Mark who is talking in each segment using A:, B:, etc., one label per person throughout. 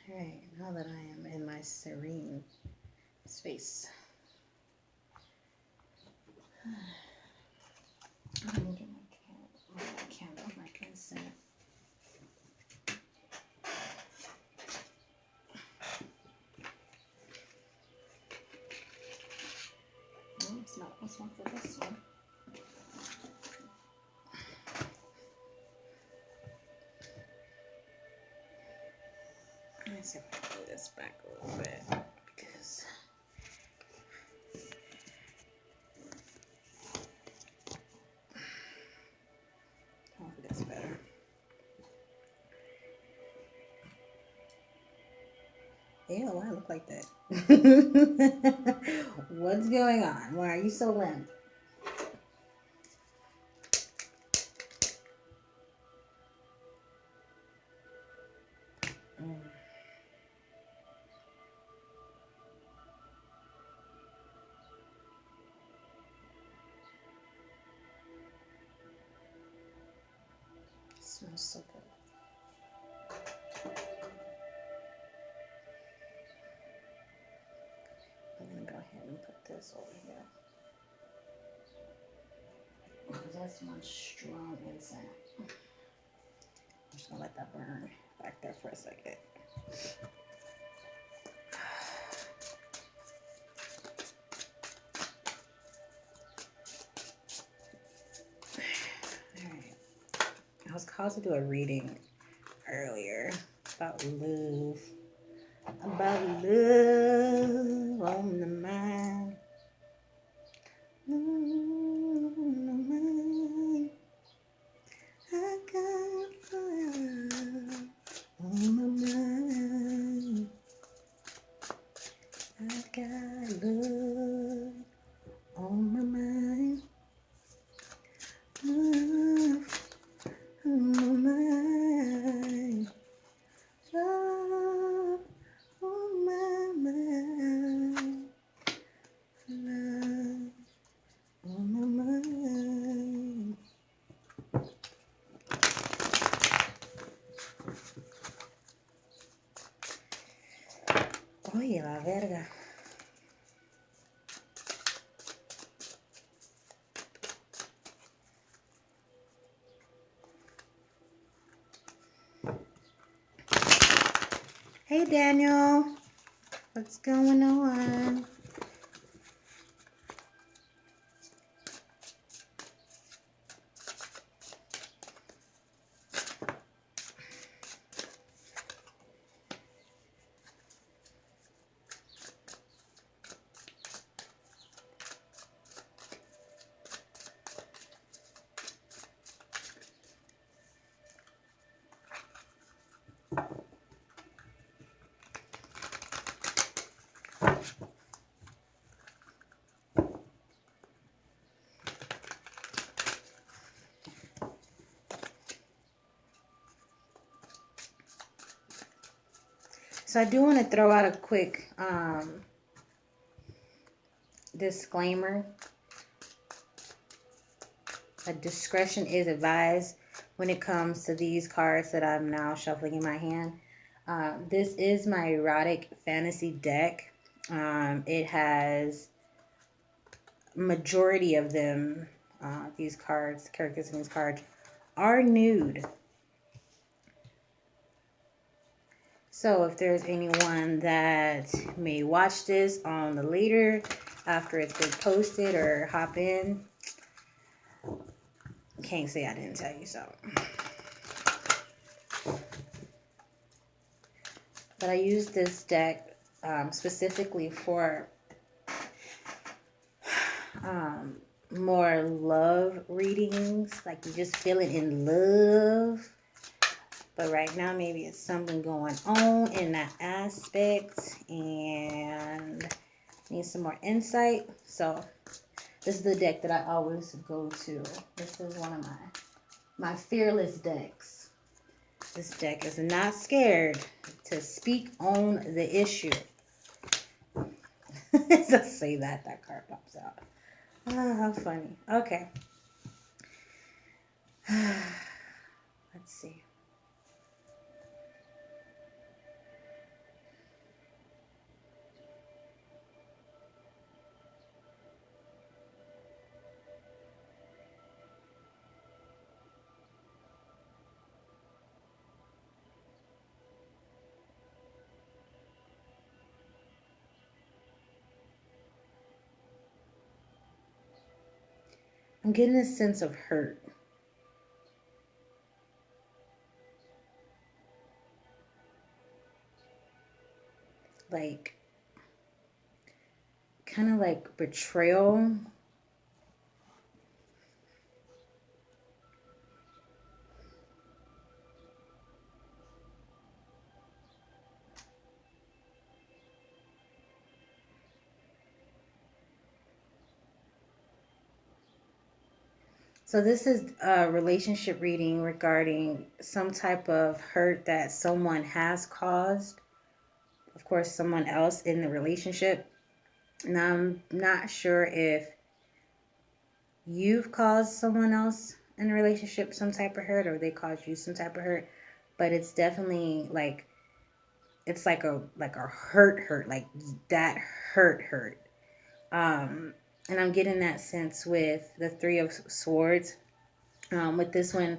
A: Alright, now that I am in my serene space, I'm gonna get my candle, my incense. No, it's not this one for this one. Let me see if I can move this back a little bit because hopefully that's better. Ew, why I look like that? What's going on? Why are you so limp? Smells so good. I'm gonna go ahead and put this over here. Because that's one strong incense. I'm just gonna let that burn back there for a second. Alright. I was called to do a reading earlier about love. About love on the mind. Love on the mind. I got love on my mind. I got love on my mind. Love on my mind. Love on my mind. Love on my mind. Oye, la verga. Hey, Daniel. What's going on? So I do want to throw out a quick disclaimer. A discretion is advised when it comes to these cards that I'm now shuffling in my hand. This is my erotic fantasy deck. It has majority of them, these cards, characters in these cards, are nude. So if there's anyone that may watch this on the later, after it's been posted or hop in, can't say I didn't tell you so. But I use this deck specifically for more love readings, like you're just feeling in love. But right now, maybe it's something going on in that aspect and need some more insight. So this is the deck that I always go to. This is one of my fearless decks. This deck is not scared to speak on the issue. Just say that card pops out. Oh, how funny. Okay. Let's see. I'm getting a sense of hurt. Like, kind of like betrayal. So this is a relationship reading regarding some type of hurt that someone has caused. Of course, someone else in the relationship. And I'm not sure if you've caused someone else in a relationship some type of hurt or they caused you some type of hurt. But it's definitely like, it's like a hurt, like that hurt. And I'm getting that sense with the Three of Swords. With this one,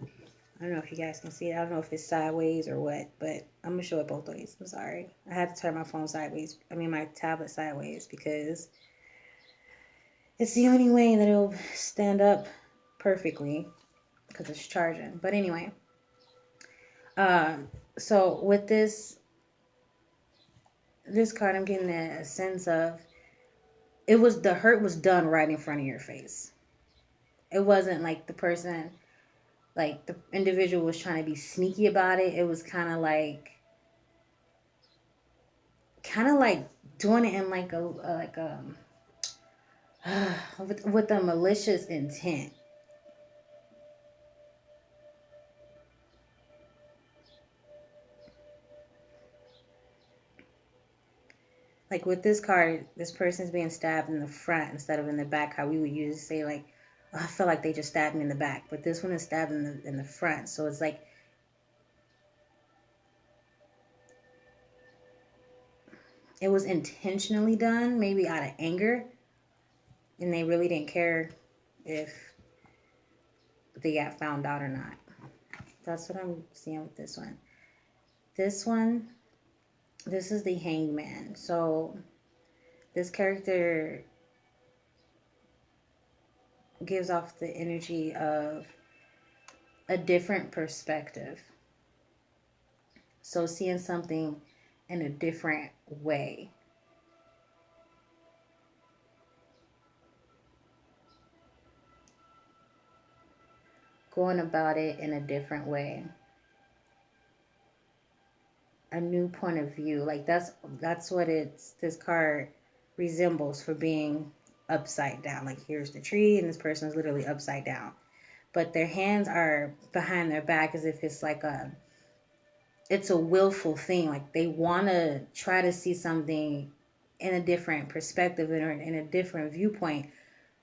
A: I don't know if you guys can see it. I don't know if it's sideways or what, but I'm going to show it both ways. I'm sorry. I had to turn my phone sideways. My tablet sideways because it's the only way that it'll stand up perfectly because it's charging. But anyway, so with this card, I'm getting a sense of the hurt was done right in front of your face. It wasn't like the person, like the individual was trying to be sneaky about it. It was kind of like doing it in like a with a malicious intent. Like with this card, this person's being stabbed in the front instead of in the back. How we would usually say like, oh, I feel like they just stabbed me in the back, but this one is stabbed in the front. So it's like it was intentionally done, maybe out of anger, and they really didn't care if they got found out or not. That's what I'm seeing with this one. This is the Hangman. So this character gives off the energy of a different perspective. So seeing something in a different way. Going about it in a different way. A new point of view. Like that's what this card resembles for being upside down. Like here's the tree and this person is literally upside down. But their hands are behind their back as if it's like it's a willful thing. Like they want to try to see something in a different perspective or in a different viewpoint,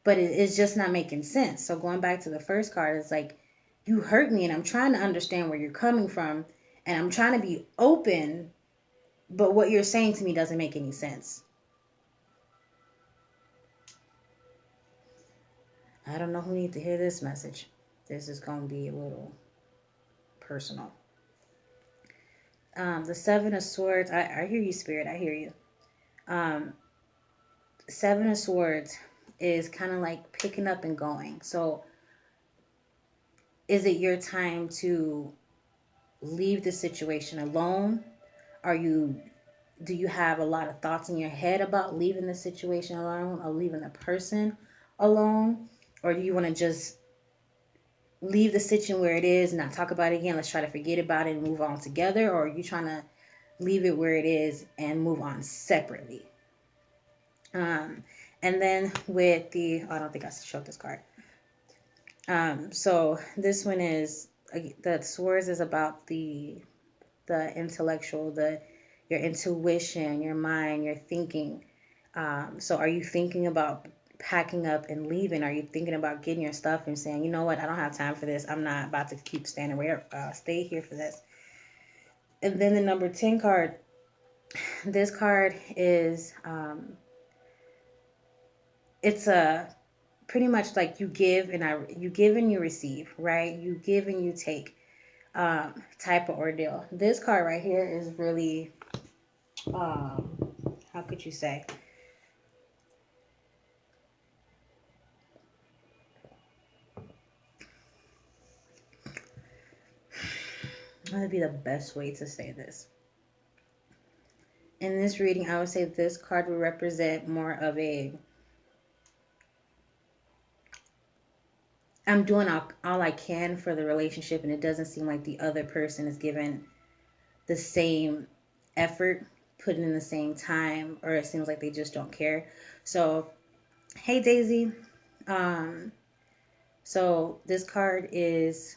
A: but it's just not making sense. So going back to the first card, it's like, you hurt me and I'm trying to understand where you're coming from and I'm trying to be open, but what you're saying to me doesn't make any sense. I don't know who needs to hear this message. This is going to be a little personal. The Seven of Swords, I hear you, Spirit, I hear you. Seven of Swords is kind of like picking up and going. So is it your time to leave the situation alone? Do you have a lot of thoughts in your head about leaving the situation alone or leaving the person alone? Or do you want to just leave the situation where it is, not talk about it again, let's try to forget about it and move on together? Or are you trying to leave it where it is and move on separately? And then with I don't think I showed this card. So this one is, the swords is about the intellectual, your intuition, your mind, your thinking. So are you thinking about packing up and leaving? Are you thinking about getting your stuff and saying, you know what, I don't have time for this. I'm not about to keep standing where stay here for this. And then the number 10 card, this card is it's a pretty much like you give and you receive, right? You give and you take type of ordeal. This card right here is really how could you say? That would be the best way to say this. In this reading, I would say this card would represent more of a, I'm doing all I can for the relationship, and it doesn't seem like the other person is given the same effort, putting in the same time, or it seems like they just don't care. So, hey Daisy. So this card is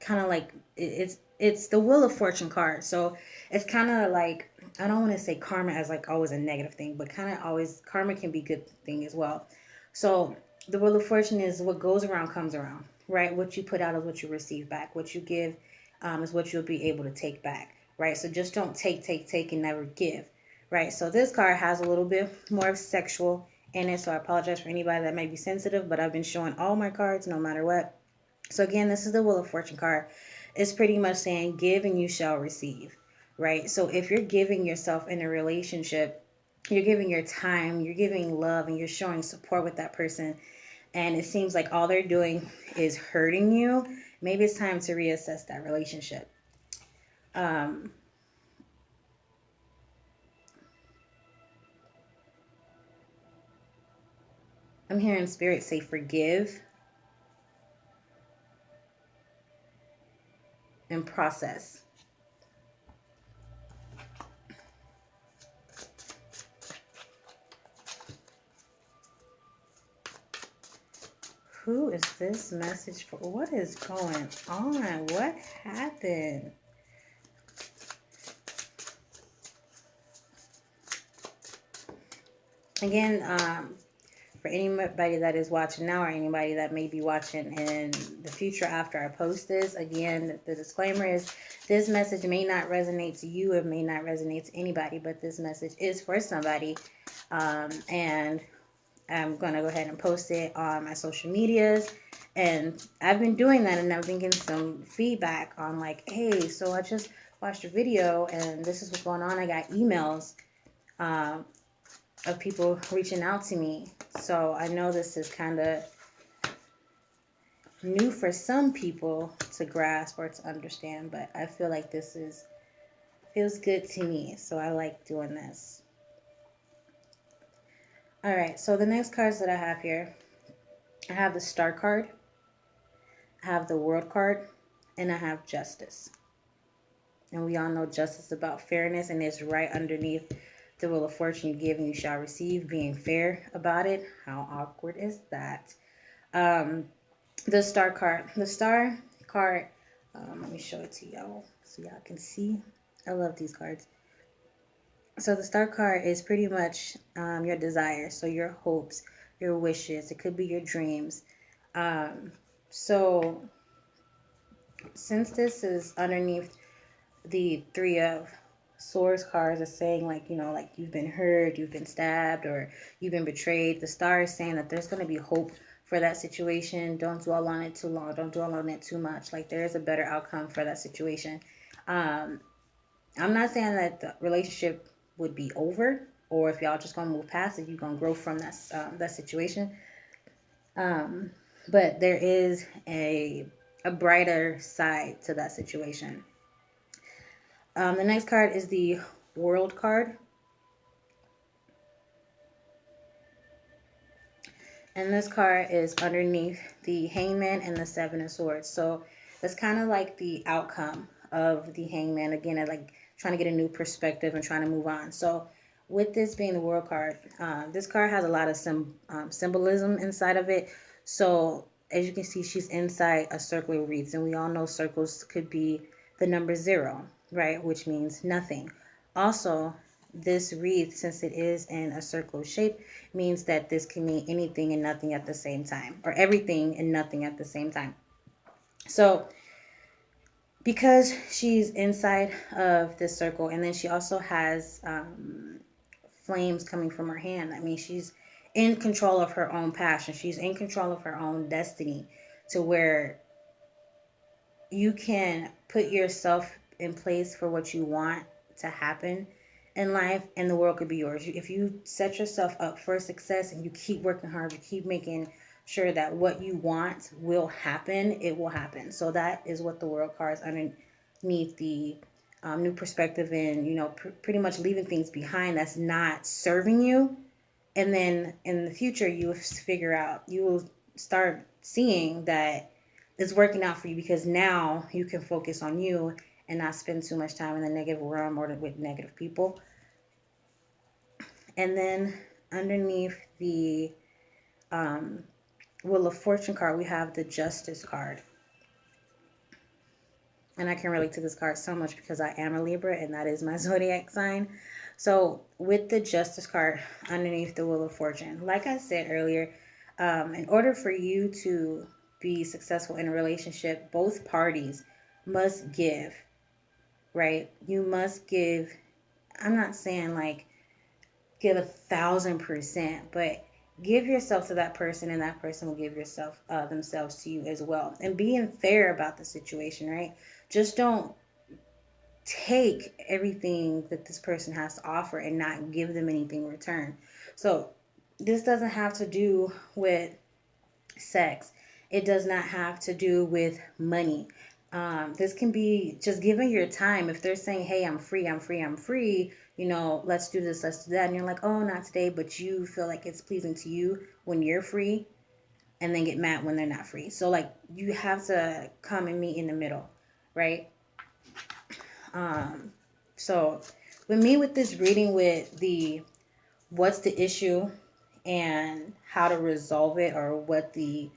A: kind of like it's the Wheel of Fortune card. So it's kind of like, I don't want to say karma as like always a negative thing, but kind of always karma can be a good thing as well. So the Wheel of Fortune is what goes around comes around, right? What you put out is what you receive back. What you give is what you'll be able to take back, right? So just don't take and never give, right? So this card has a little bit more of sexual in it. So I apologize for anybody that may be sensitive, but I've been showing all my cards no matter what. So again, this is the Wheel of Fortune card. It's pretty much saying give and you shall receive, right? So if you're giving yourself in a relationship, you're giving your time, you're giving love, and you're showing support with that person, and it seems like all they're doing is hurting you, maybe it's time to reassess that relationship. Um, I'm hearing spirit say forgive and process. Who is this message for? What is going on? What happened? Again, for anybody that is watching now or anybody that may be watching in the future after I post this, again, the disclaimer is this message may not resonate to you. It may not resonate to anybody, but this message is for somebody. And I'm going to go ahead and post it on my social medias. And I've been doing that, and I've been getting some feedback on like, hey, so I just watched a video and this is what's going on. I got emails of people reaching out to me. So I know this is kind of new for some people to grasp or to understand, but I feel like this feels good to me. So I like doing this. All right, so the next cards that I have here, I have the Star card, I have the World card, and I have Justice. And we all know justice is about fairness, and it's right underneath the Wheel of Fortune. You give and you shall receive, being fair about it. How awkward is that? The Star card. The Star card, let me show it to y'all so y'all can see. I love these cards. So the Star card is pretty much your desires, so your hopes, your wishes. It could be your dreams. So since this is underneath the Three of Swords cards, is saying like, you know, like you've been hurt, you've been stabbed, or you've been betrayed. The Star is saying that there's going to be hope for that situation. Don't dwell on it too long. Don't dwell on it too much. Like there is a better outcome for that situation. I'm not saying that the relationship would be over, or if y'all just gonna move past it, you're gonna grow from that situation. But there is a brighter side to that situation. The next card is the World card. And this card is underneath the Hangman and the Seven of Swords. So that's kind of like the outcome of the Hangman. Again, like trying to get a new perspective and trying to move on. So with this being the World card, this card has a lot of symbolism inside of it. So as you can see, she's inside a circle of wreaths. And we all know circles could be the number 0, right? Which means nothing. Also, this wreath, since it is in a circle shape, means that this can mean anything and nothing at the same time, or everything and nothing at the same time. So because she's inside of this circle, and then she also has flames coming from her hand, I mean, she's in control of her own passion. She's in control of her own destiny, to where you can put yourself in place for what you want to happen in life, and the world could be yours. If you set yourself up for success and you keep working hard, you keep making sure that what you want will happen, it will happen. So that is what the World card is need the new perspective and, pretty much leaving things behind that's not serving you. And then in the future, you will start seeing that it's working out for you, because now you can focus on you and not spend too much time in the negative realm or with negative people. And then underneath the Wheel of Fortune card, we have the Justice card. And I can relate to this card so much because I am a Libra and that is my zodiac sign. So with the Justice card underneath the Wheel of Fortune, like I said earlier, in order for you to be successful in a relationship, both parties must give, right? You must give. I'm not saying like give 1,000%, but give yourself to that person and that person will give themselves to you as well. And being fair about the situation, right? Just don't take everything that this person has to offer and not give them anything in return. So this doesn't have to do with sex. It does not have to do with money. This can be just giving your time. If they're saying, hey, I'm free, let's do this, let's do that. And you're like, oh, not today, but you feel like it's pleasing to you when you're free, and then get mad when they're not free. So like you have to come and meet in the middle, right? So with me, with this reading, with the what's the issue and how to resolve it, or what the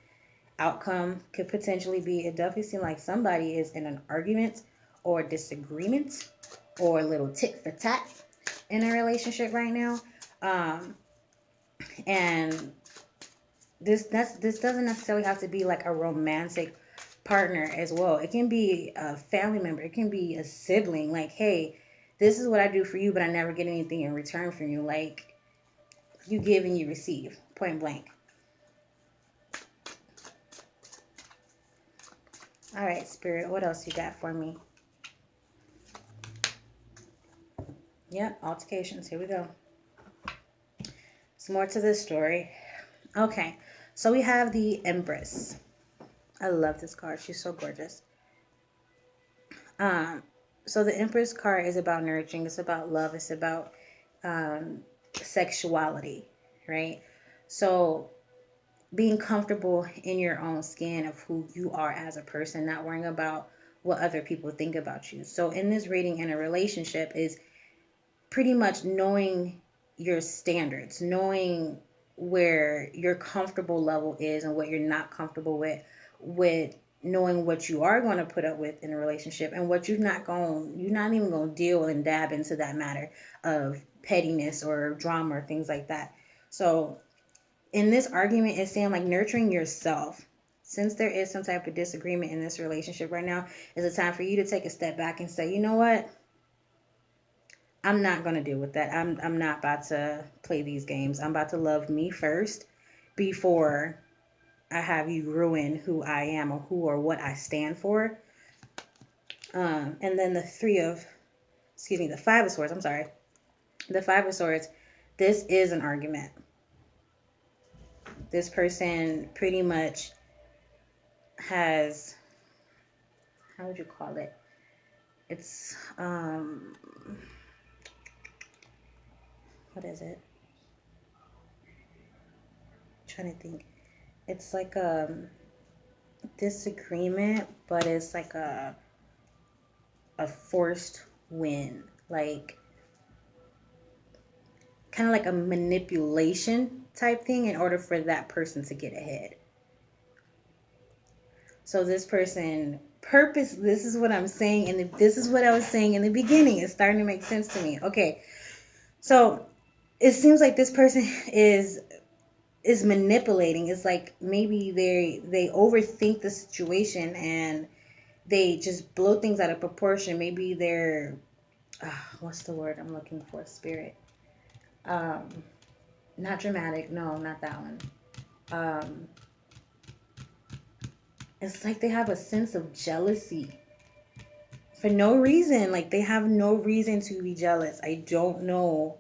A: outcome could potentially be, it definitely seems like somebody is in an argument or disagreement or a little tit for tat in a relationship right now. And this doesn't necessarily have to be like a romantic partner as well. It can be a family member. It can be a sibling. Like, hey, this is what I do for you, but I never get anything in return from you. Like, you give and you receive, point blank. All right, Spirit, what else you got for me? Yep, altercations. Here we go. Some more to this story. Okay, so we have the Empress. I love this card. She's so gorgeous. So the Empress card is about nurturing. It's about love. It's about sexuality, right? So being comfortable in your own skin of who you are as a person, not worrying about what other people think about you. So in this reading, in a relationship, is pretty much knowing your standards, knowing where your comfortable level is and what you're not comfortable with knowing what you are going to put up with in a relationship and what you're not even going to deal and dab into that matter of pettiness or drama or things like that. So in this argument, it's saying like nurturing yourself. Since there is some type of disagreement in this relationship right now, is a time for you to take a step back and say, you know what? I'm not going to deal with that. I'm not about to play these games. I'm about to love me first before I have you ruin who I am or who or what I stand for. And then the Five of Swords. I'm sorry. The Five of Swords. This is an argument. This person pretty much has, how would you call it? It's, what is it? I'm trying to think. It's like a disagreement, but it's like a forced win. Like, kind of like a manipulation type thing in order for that person to get ahead. So this person this is what I'm saying, and this is what I was saying in the beginning. It's starting to make sense to me. Okay, so it seems like this person is manipulating. It's like maybe they overthink the situation and they just blow things out of proportion. Maybe they're what's the word I'm looking for? Spirit. Not dramatic. No, not that one. It's like they have a sense of jealousy for no reason. Like they have no reason to be jealous. I don't know.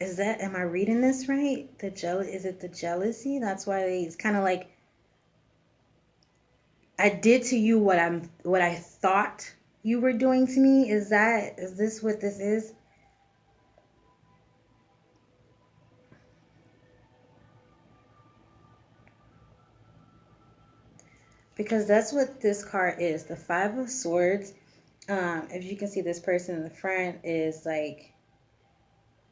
A: Am I reading this right? Is it the jealousy? That's why it's kind of like, I did to you what I thought you were doing to me. Is this what this is? Because that's what this card is. The Five of Swords. If you can see, this person in the front is like,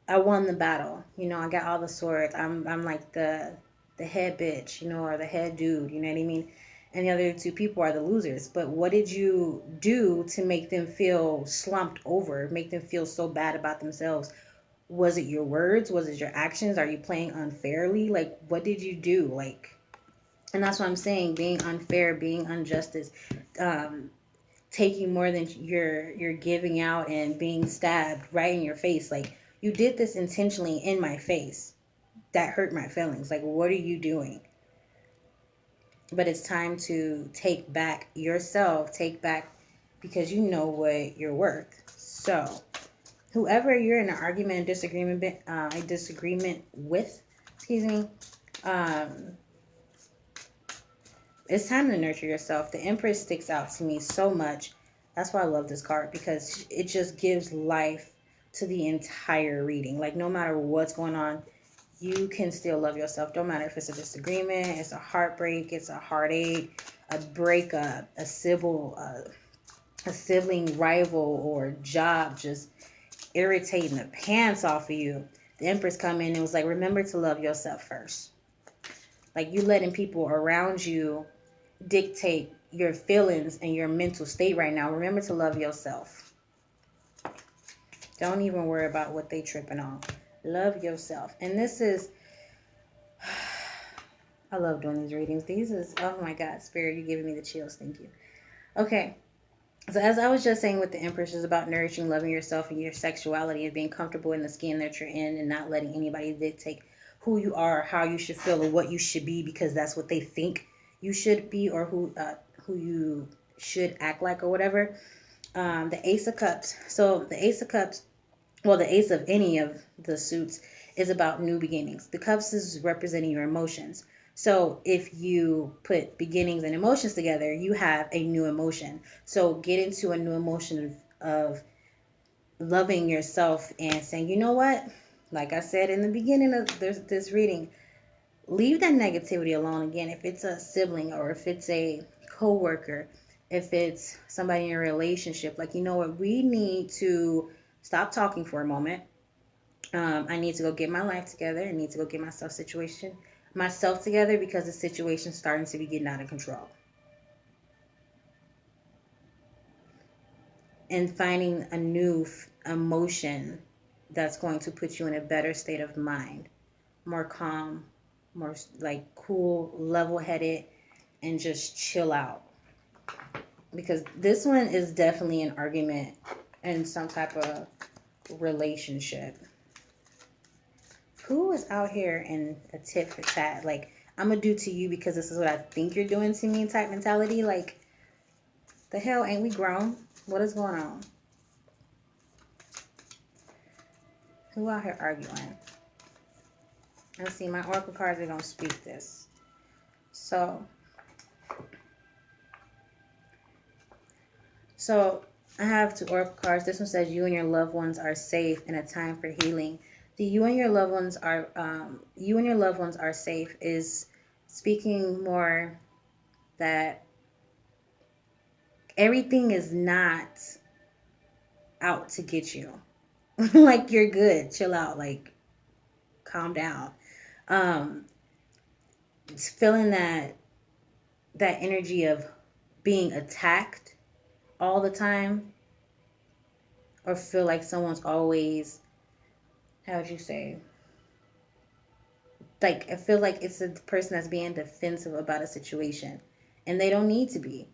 A: I won the battle. You know, I got all the swords. I'm like the head bitch, you know, or the head dude, you know what I mean? And the other two people are the losers. But what did you do to make them feel slumped over, make them feel so bad about themselves? Was it your words? Was it your actions? Are you playing unfairly? Like, what did you do? Like, and that's what I'm saying, being unfair, being injustice, um, taking more than you're giving out, and being stabbed right in your face. Like, you did this intentionally in my face. That hurt my feelings. Like, what are you doing? But it's time to take back yourself, take back, because you know what you're worth. So whoever you're in an argument, a disagreement with, excuse me, um, it's time to nurture yourself. The Empress sticks out to me so much. That's why I love this card, because it just gives life to the entire reading. Like, no matter what's going on, you can still love yourself. Don't matter if it's a disagreement, it's a heartbreak, it's a heartache, a breakup, a sibling rival, or job just irritating the pants off of you. The Empress come in and was like, remember to love yourself first. Like, you letting people around you dictate your feelings and your mental state right now. Remember to love yourself. Don't even worry about what they tripping on. Love yourself. And this is, I love doing these readings. These is, oh my God, Spirit, you're giving me the chills. Thank you. Okay. So as I was just saying with the Empress, is about nourishing, loving yourself and your sexuality, and being comfortable in the skin that you're in, and not letting anybody dictate who you are, how you should feel, or what you should be, because that's what they think you should be, or who you should act like, or whatever. The Ace of Cups. So the Ace of Cups, well, the Ace of any of the suits is about new beginnings. The Cups is representing your emotions. So if you put beginnings and emotions together, you have a new emotion. So get into a new emotion of loving yourself and saying, you know what? Like I said in the beginning of this reading, leave that negativity alone. Again, if it's a sibling, or if it's a coworker, if it's somebody in a relationship, like, you know what? We need to stop talking for a moment. I need to go get my life together. I need to go get myself together, because the situation's starting to be getting out of control. And finding a new emotion that's going to put you in a better state of mind, more calm, more like cool, level-headed, and just chill out. Because this one is definitely an argument in some type of relationship. Who is out here in a tit for tat? Like, I'm gonna do to you because this is what I think you're doing to me type mentality. Like, the hell, ain't we grown? What is going on? Who out here arguing? Let's see, my oracle cards are gonna speak this. So I have two oracle cards. This one says you and your loved ones are safe in a time for healing. The you and your loved ones are safe is speaking more that everything is not out to get you. Like, you're good. Chill out. Like, calm down. It's feeling that energy of being attacked all the time, or feel like someone's always, how would you say, like, I feel like it's a person that's being defensive about a situation, and they don't need to be.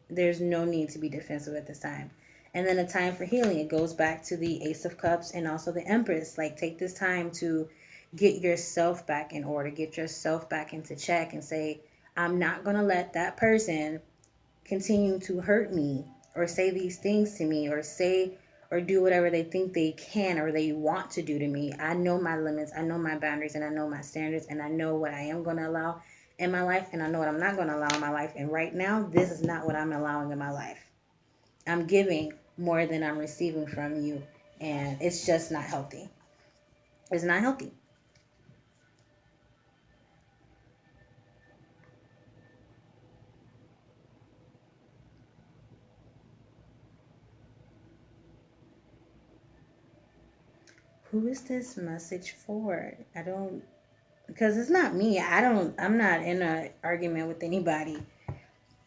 A: There's no need to be defensive at this time. And then a time for healing, it goes back to the Ace of Cups and also the Empress. Like, take this time to get yourself back in order, get yourself back into check, and say, I'm not going to let that person continue to hurt me, or say these things to me, or say or do whatever they think they can or they want to do to me. I know my limits, I know my boundaries, and I know my standards, and I know what I am going to allow in my life, and I know what I'm not going to allow in my life. And right now, this is not what I'm allowing in my life. I'm giving more than I'm receiving from you, and it's just not healthy. It's not healthy. Who is this message for? I don't, because it's not me. I'm not in an argument with anybody,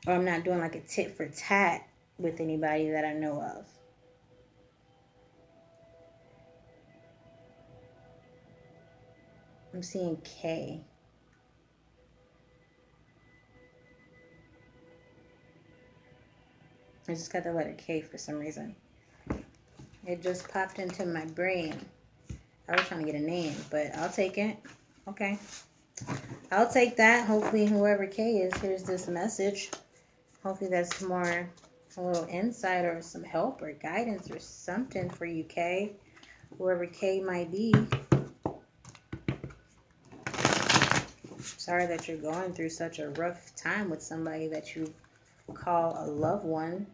A: or I'm not doing like a tit for tat with anybody that I know of. I'm seeing K. I just got the letter K for some reason. It just popped into my brain. I was trying to get a name, but I'll take it. Okay. I'll take that. Hopefully whoever K is hears this message. Hopefully that's more, a little insight or some help or guidance or something for you, K. Whoever K might be. Sorry that you're going through such a rough time with somebody that you call a loved one.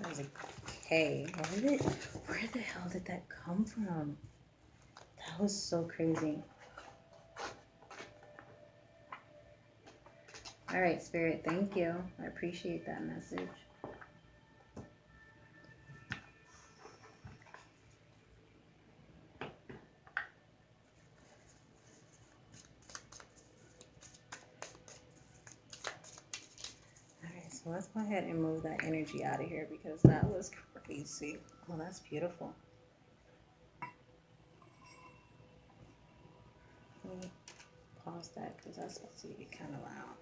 A: There's a K. Where the hell did that come from? That was so crazy. All right, Spirit, thank you. I appreciate that message. All right, so let's go ahead and move that energy out of here because that was crazy. Oh, that's beautiful. Let me pause that because that's supposed to be kind of loud.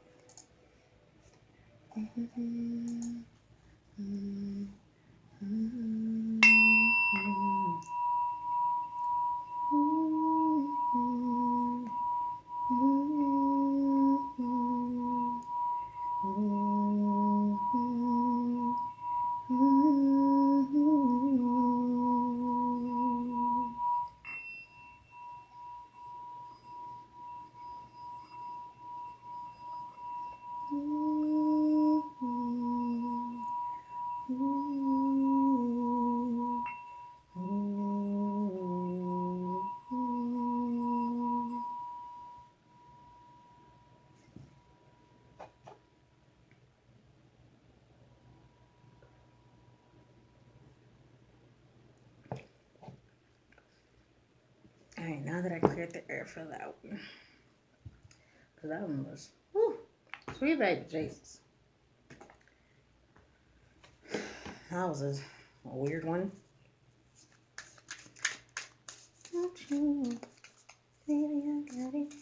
A: All right, now that I cleared the air for that one, because that one was, whew, sweet baby Jesus. That was a weird one. Don't you, baby, I got it.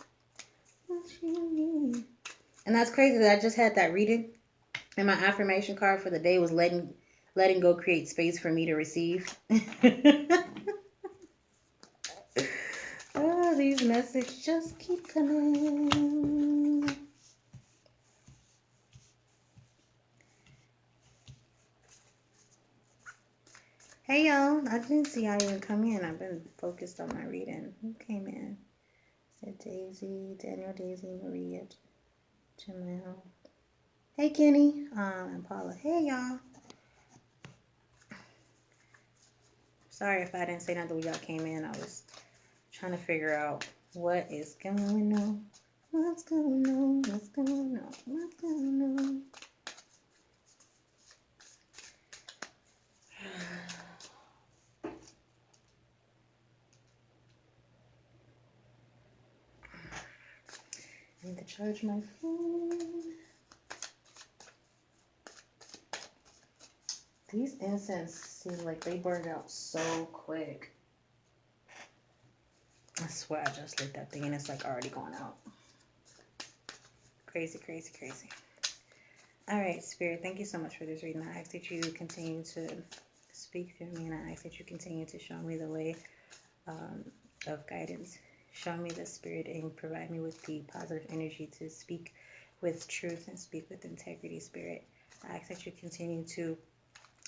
A: What you need. And that's crazy that I just had that reading, and my affirmation card for the day was letting go create space for me to receive. Oh, these messages just keep coming. Hey, y'all. I didn't see y'all even come in. I've been focused on my reading. Who came in? Said Daisy, Daniel, Daisy, Maria, Jamel. Hey, Kenny. And Paula. Hey, y'all. Sorry if I didn't say nothing when y'all came in. I was trying to figure out what is going on. What's going on? What's going on? What's going on? I need to charge my phone. These incense seem like they burn out so quick. I swear I just lit that thing and it's like already going out. Crazy, crazy, crazy. All right, Spirit, thank you so much for this reading. I ask that you continue to speak through me, and I ask that you continue to show me the way of guidance. Show me the Spirit and provide me with the positive energy to speak with truth and speak with integrity, Spirit. I ask that you continue to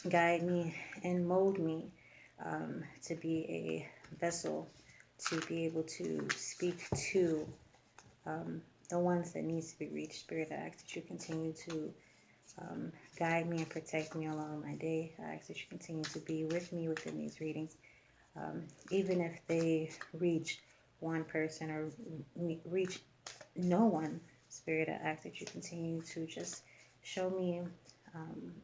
A: guide me and mold me to be a vessel to be able to speak to the ones that needs to be reached. Spirit, I ask that you continue to guide me and protect me along my day. I ask that you continue to be with me within these readings. Even if they reach one person or reach no one, Spirit, I ask that you continue to just show me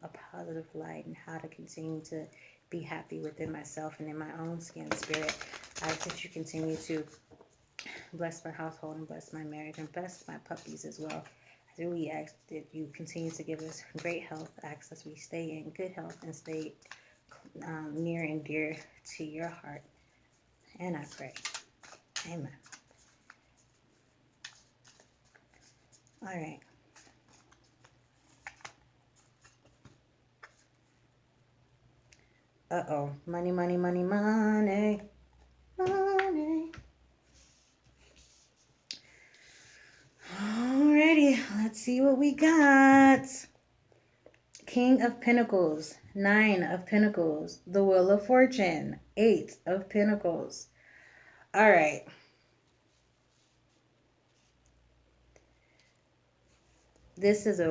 A: a positive light and how to continue to be happy within myself and in my own skin, Spirit. I ask that you continue to bless my household and bless my marriage and bless my puppies as well. I really ask that you continue to give us great health. I ask us we stay in good health and stay near and dear to your heart. And I pray. Amen. All right. Uh-oh. Money, money, money, money. Money. Alrighty. Let's see what we got. King of Pentacles. 9 of Pentacles. The Wheel of Fortune. 8 of Pentacles. All right. This is a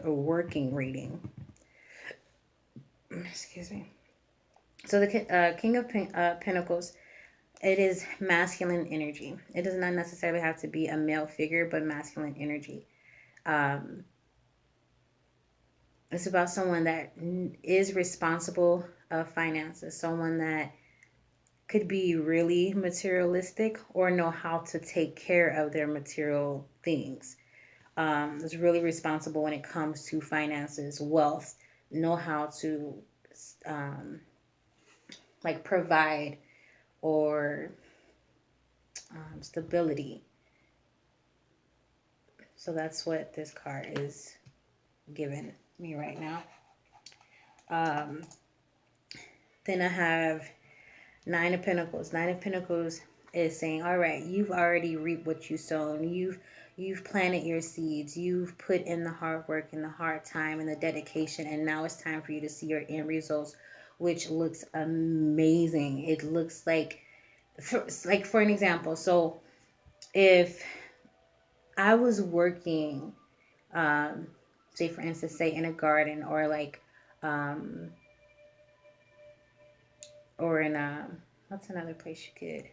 A: working reading. Excuse me. So the King of Pentacles, it is masculine energy. It does not necessarily have to be a male figure, but masculine energy. It's about someone that is responsible of finances, someone that could be really materialistic or know how to take care of their material things. Is really responsible when it comes to finances, wealth, know how to like provide or stability. So that's what this card is giving me right now. Then I have 9 of Pentacles. 9 of Pentacles is saying, all right, you've already reaped what you sown. You've planted your seeds. You've put in the hard work and the hard time and the dedication. And now it's time for you to see your end results, which looks amazing. It looks like for an example. So if I was working, say for instance, say in a garden or like, or in a, what's another place you could,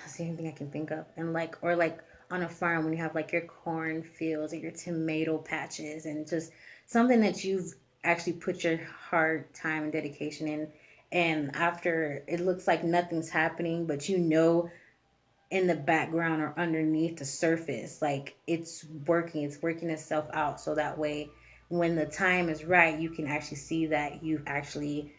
A: that's the only thing I can think of. And like, or like on a farm when you have like your corn fields or your tomato patches and just something that you've actually put your hard time and dedication in. And after it looks like nothing's happening, but you know, in the background or underneath the surface, like it's working itself out. So that way, when the time is right, you can actually see that you've actually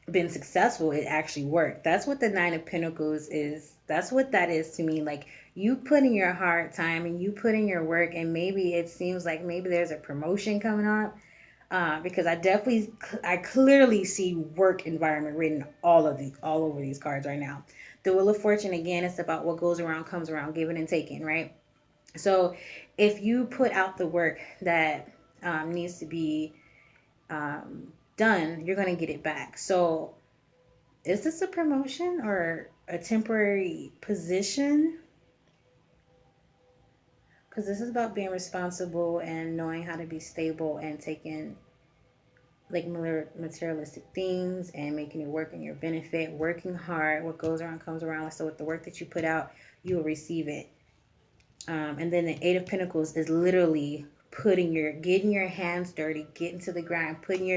A: been successful. It actually worked. That's what the 9 of Pentacles is. That's what that is to me. Like you put in your hard time and you put in your work, and maybe it seems like maybe there's a promotion coming up. Because I clearly see work environment written all over these cards right now. The Wheel of Fortune, again, it's about what goes around comes around, giving and taking, right? So if you put out the work that needs to be done, you're going to get it back. So is this a promotion or a temporary position? Because this is about being responsible and knowing how to be stable and taking like materialistic things and making it work in your benefit, working hard. What goes around comes around. So with the work that you put out, you will receive it. And then the 8 of Pentacles is literally getting your hands dirty, getting to the grind, putting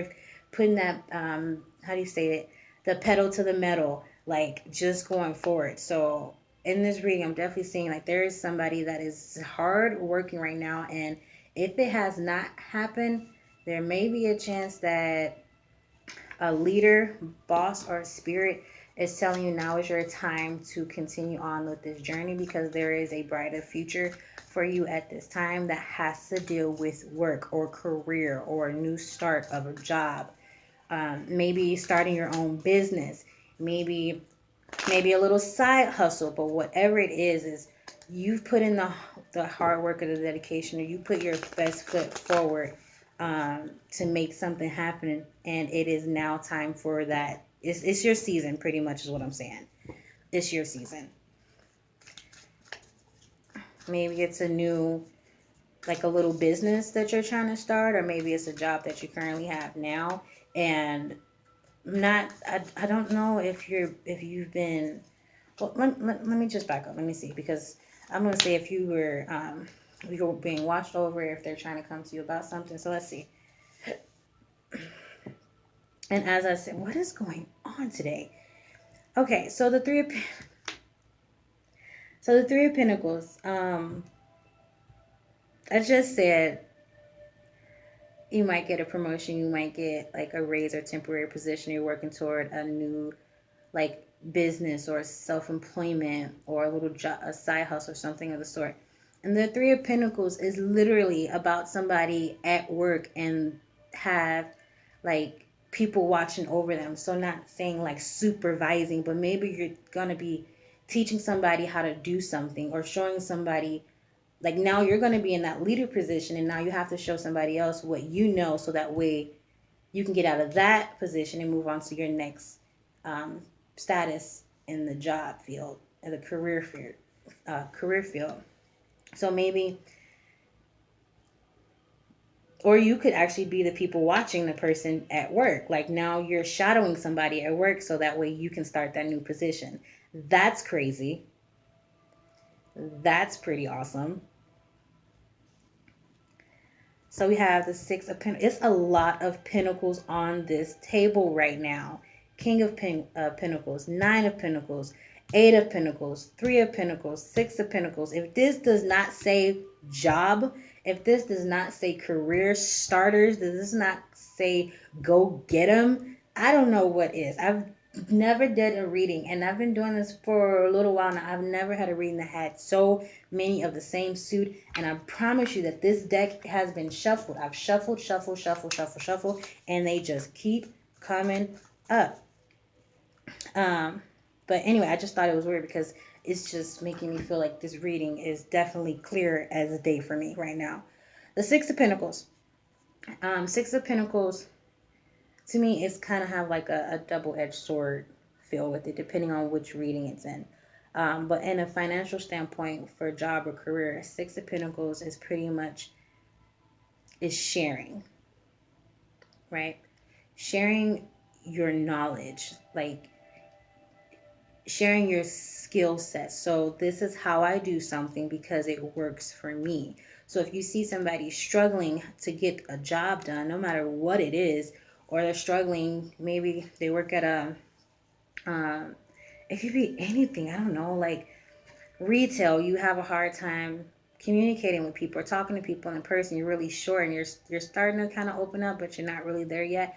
A: that, how do you say it? The pedal to the metal, like just going forward. So in this reading, I'm definitely seeing like there is somebody that is hard working right now. And if it has not happened, there may be a chance that a leader, boss, or spirit is telling you now is your time to continue on with this journey, because there is a brighter future for you at this time that has to deal with work or career or a new start of a job. Maybe starting your own business. Maybe maybe a little side hustle, but whatever it is you've put in the hard work or the dedication, or you put your best foot forward to make something happen, and it is now time for that. It's your season, pretty much is what I'm saying. It's your season. Maybe it's a new, like a little business that you're trying to start, or maybe it's a job that you currently have now, and I don't know if you've been. Well, let me just back up. Let me see, because I'm going to say if you were being watched over, if they're trying to come to you about something. So let's see. And as I said, what is going on today? Okay, so the Three of Pentacles. I just said you might get a promotion, you might get like a raise or temporary position. You're working toward a new like business or self-employment or a little job, a side hustle or something of the sort. And the Three of Pentacles is literally about somebody at work and have like people watching over them. So not saying like supervising, but maybe you're going to be teaching somebody how to do something, or showing somebody, like now you're going to be in that leader position, and now you have to show somebody else what you know, so that way you can get out of that position and move on to your next status in the job field, in the career field. So maybe, or you could actually be the people watching the person at work. Like now you're shadowing somebody at work, so that way you can start that new position. That's crazy. That's pretty awesome. So we have the Six of Pentacles. It's a lot of Pentacles on this table right now. King of Pentacles, Nine of Pentacles, Eight of Pentacles, Three of Pentacles, Six of Pentacles. If this does not say job, if this does not say career starters, does this not say go get them, I don't know what is. I've never did a reading, and I've been doing this for a little while now. I've never had a reading that had so many of the same suit, and I promise you that this deck has been shuffled. I've shuffled, and they just keep coming up. But anyway, I just thought it was weird because it's just making me feel like this reading is definitely clear as a day for me right now. The Six of Pentacles. Six of Pentacles, to me, it's kind of have like a double-edged sword feel with it, depending on which reading it's in. But in a financial standpoint for job or career, Six of Pentacles is pretty much is sharing, right? Sharing your knowledge, like sharing your skill set. So this is how I do something because it works for me. So if you see somebody struggling to get a job done, no matter what it is, or they're struggling, maybe they work at it could be anything, I don't know, like retail, you have a hard time communicating with people or talking to people in person. You're really short, and you're starting to kind of open up, but you're not really there yet.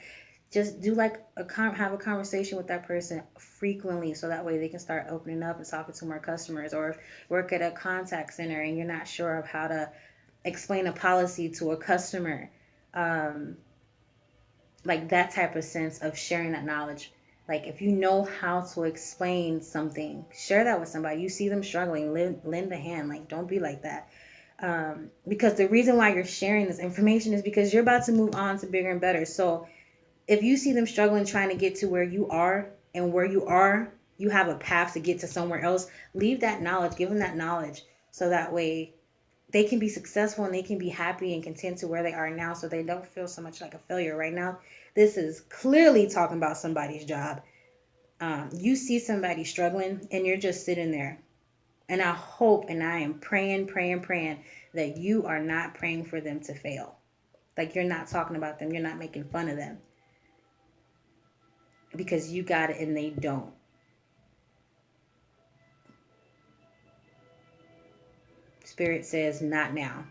A: Just do like have a conversation with that person frequently, so that way they can start opening up and talking to more customers. Or work at a contact center and you're not sure of how to explain a policy to a customer, like that type of sense of sharing that knowledge. Like if you know how to explain something, share that with somebody. You see them struggling, lend a hand. Like don't be like that. Because the reason why you're sharing this information is because you're about to move on to bigger and better. So if you see them struggling trying to get to where you are, and where you are, you have a path to get to somewhere else, leave that knowledge, give them that knowledge, so that way they can be successful and they can be happy and content to where they are now, so they don't feel so much like a failure right now. This is clearly talking about somebody's job. You see somebody struggling and you're just sitting there. And I hope, and I am praying that you are not praying for them to fail. Like you're not talking about them. You're not making fun of them. Because you got it and they don't. Spirit says not now.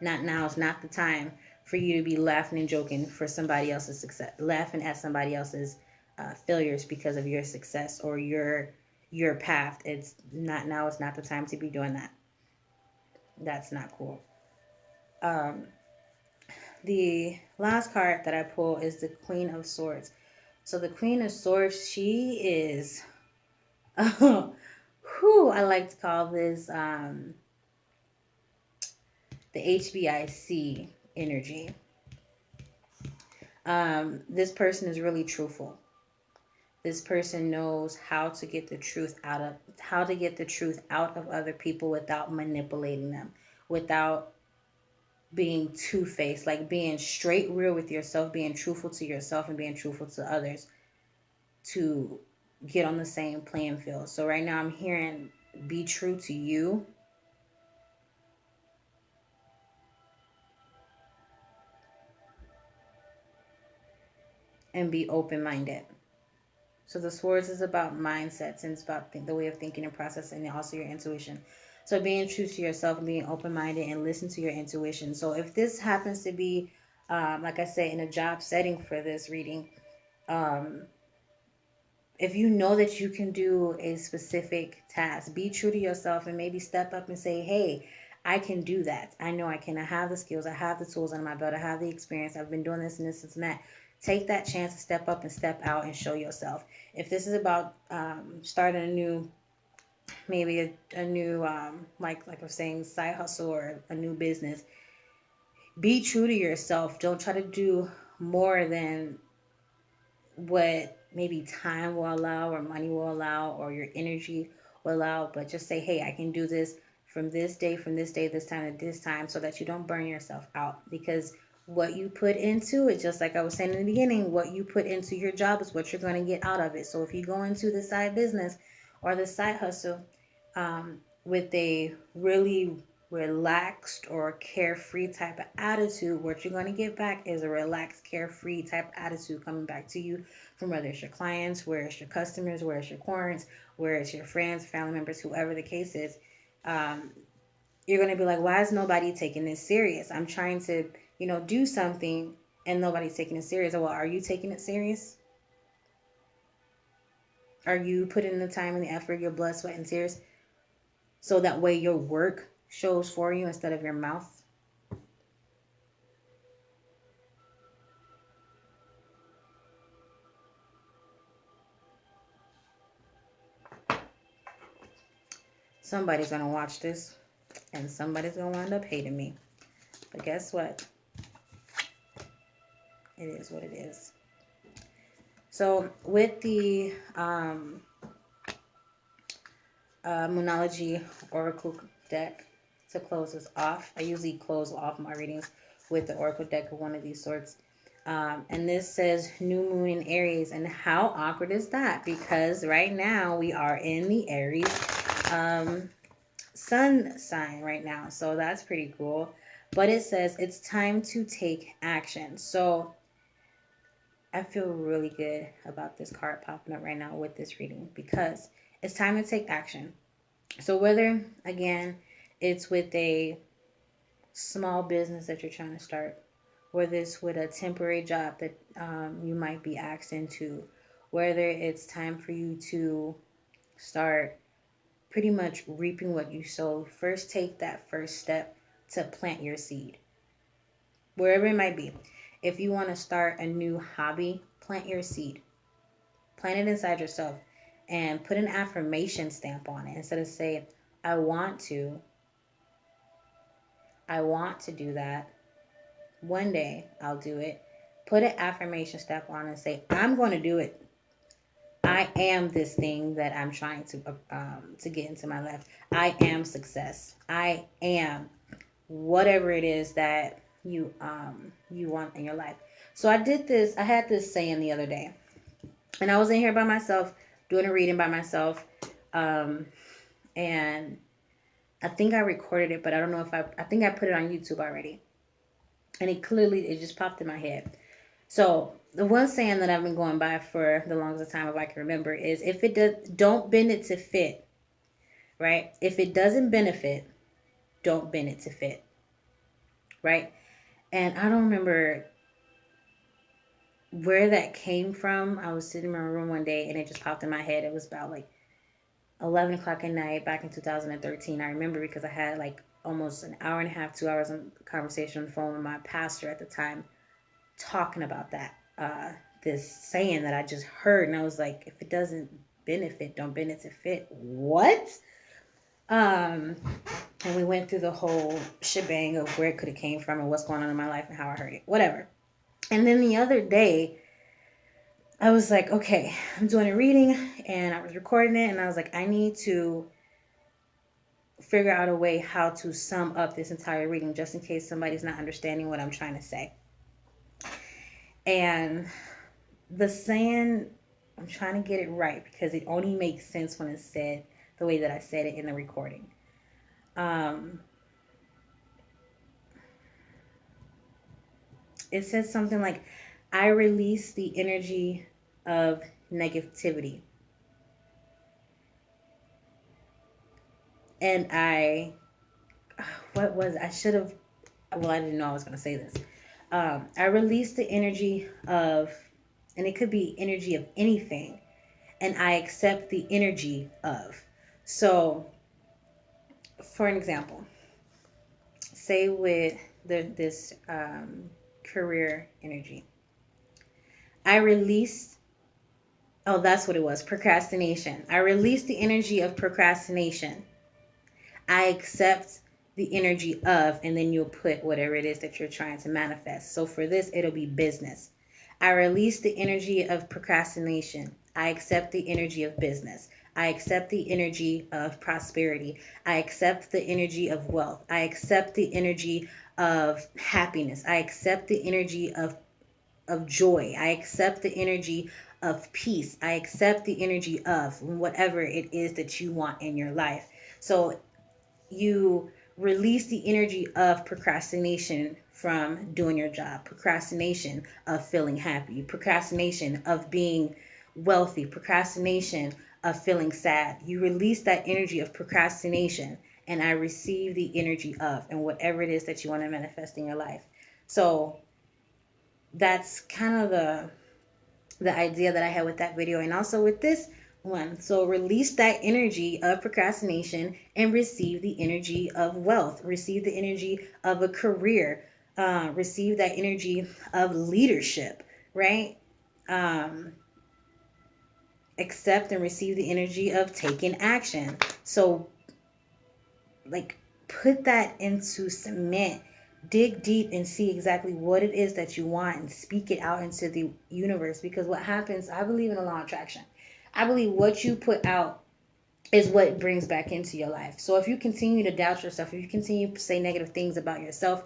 A: Not now is not the time for you to be laughing and joking for somebody else's success, laughing at somebody else's failures because of your success or your path. It's not now. It's not the time to be doing that. That's not cool. The last card that I pull is the Queen of Swords. So the Queen of Swords, she is Who I like to call this the HBIC energy. This person is really truthful. This person knows how to get the truth out of other people without manipulating them, without being two-faced, like being straight real with yourself, being truthful to yourself and being truthful to others to get on the same playing field. So right now I'm hearing be true to you. And be open-minded. So the swords is about mindsets, and it's about the way of thinking and processing, and also your intuition. So being true to yourself and being open-minded and listen to your intuition. So if this happens to be, like I said, in a job setting for this reading, if you know that you can do a specific task, be true to yourself and maybe step up and say, hey, I can do that. I know I can. I have the skills. I have the tools under my belt. I have the experience. I've been doing this and this and that. Take that chance to step up and step out and show yourself. If this is about starting a new, maybe a new, like we're saying, side hustle or a new business, be true to yourself. Don't try to do more than what maybe time will allow or money will allow or your energy will allow, but just say, hey, I can do this from this day, this time to this time, so that you don't burn yourself out. Because what you put into it, just like I was saying in the beginning, what you put into your job is what you're going to get out of it. So if you go into the side business or the side hustle with a really relaxed or carefree type of attitude, what you're going to get back is a relaxed, carefree type of attitude coming back to you from whether it's your clients, where it's your customers, where it's your clients, where it's your friends, family members, whoever the case is. You're going to be like, why is nobody taking this serious? I'm trying to, do something and nobody's taking it serious. Well, are you taking it serious? Are you putting the time and the effort, your blood, sweat, and tears, so that way your work shows for you instead of your mouth? Somebody's going to watch this and somebody's going to wind up hating me. But guess what? It is what it is. So with the Moonology Oracle deck, to close this off, I usually close off my readings with the Oracle deck of one of these sorts. And this says new moon in Aries. And how awkward is that? Because right now we are in the Aries sun sign right now. So that's pretty cool. But it says it's time to take action. So I feel really good about this card popping up right now with this reading, because it's time to take action. So whether, again, it's with a small business that you're trying to start, whether it's with a temporary job that you might be asked into, whether it's time for you to start pretty much reaping what you sow, first take that first step to plant your seed, wherever it might be. If you want to start a new hobby, plant your seed. Plant it inside yourself and put an affirmation stamp on it. Instead of saying, I want to do that. One day I'll do it. Put an affirmation stamp on and say, I'm going to do it. I am this thing that I'm trying to get into my life. I am success. I am whatever it is that you want in your life. So I did this. I had this saying the other day, and I was in here by myself doing a reading by myself, and I think I recorded it, but I don't know if I think I put it on YouTube already, and it just popped in my head. So the one saying that I've been going by for the longest time, if I can remember, is if it does, don't bend it to fit, right? If it doesn't benefit, don't bend it to fit, right? And I don't remember where that came from. I was sitting in my room one day and it just popped in my head. It was about like 11 o'clock at night back in 2013. I remember because I had like almost an hour and a half, 2 hours of conversation on the phone with my pastor at the time, talking about that, this saying that I just heard. And I was like, if it doesn't benefit, don't bend it to fit. What? And we went through the whole shebang of where it could have came from and what's going on in my life and how I heard it, whatever. And then the other day, I was like, okay, I'm doing a reading and I was recording it and I was like, I need to figure out a way how to sum up this entire reading just in case somebody's not understanding what I'm trying to say. And the saying, I'm trying to get it right because it only makes sense when it's said the way that I said it in the recording. It says something like, I release the energy of negativity. And I didn't know I was going to say this. I release the energy of, and it could be energy of anything, and I accept the energy of. So, for an example, say with this career energy, I release, that's what it was, procrastination. I release the energy of procrastination. I accept the energy of, and then you'll put whatever it is that you're trying to manifest. So for this, it'll be business. I release the energy of procrastination. I accept the energy of business. I accept the energy of prosperity. I accept the energy of wealth. I accept the energy of happiness. I accept the energy of joy. I accept the energy of peace. I accept the energy of whatever it is that you want in your life. So you release the energy of procrastination from doing your job, procrastination of feeling happy, procrastination of being wealthy, procrastination of feeling sad. You release that energy of procrastination, and I receive the energy of, and whatever it is that you want to manifest in your life. So that's kind of the idea that I had with that video, and also with this one. So release that energy of procrastination and receive the energy of wealth. Receive the energy of a career. Receive that energy of leadership, right? Accept and receive the energy of taking action. So, like, put that into cement. Dig deep and see exactly what it is that you want and speak it out into the universe. Because what happens, I believe in a law of attraction. I believe what you put out is what brings back into your life. So if you continue to doubt yourself, if you continue to say negative things about yourself,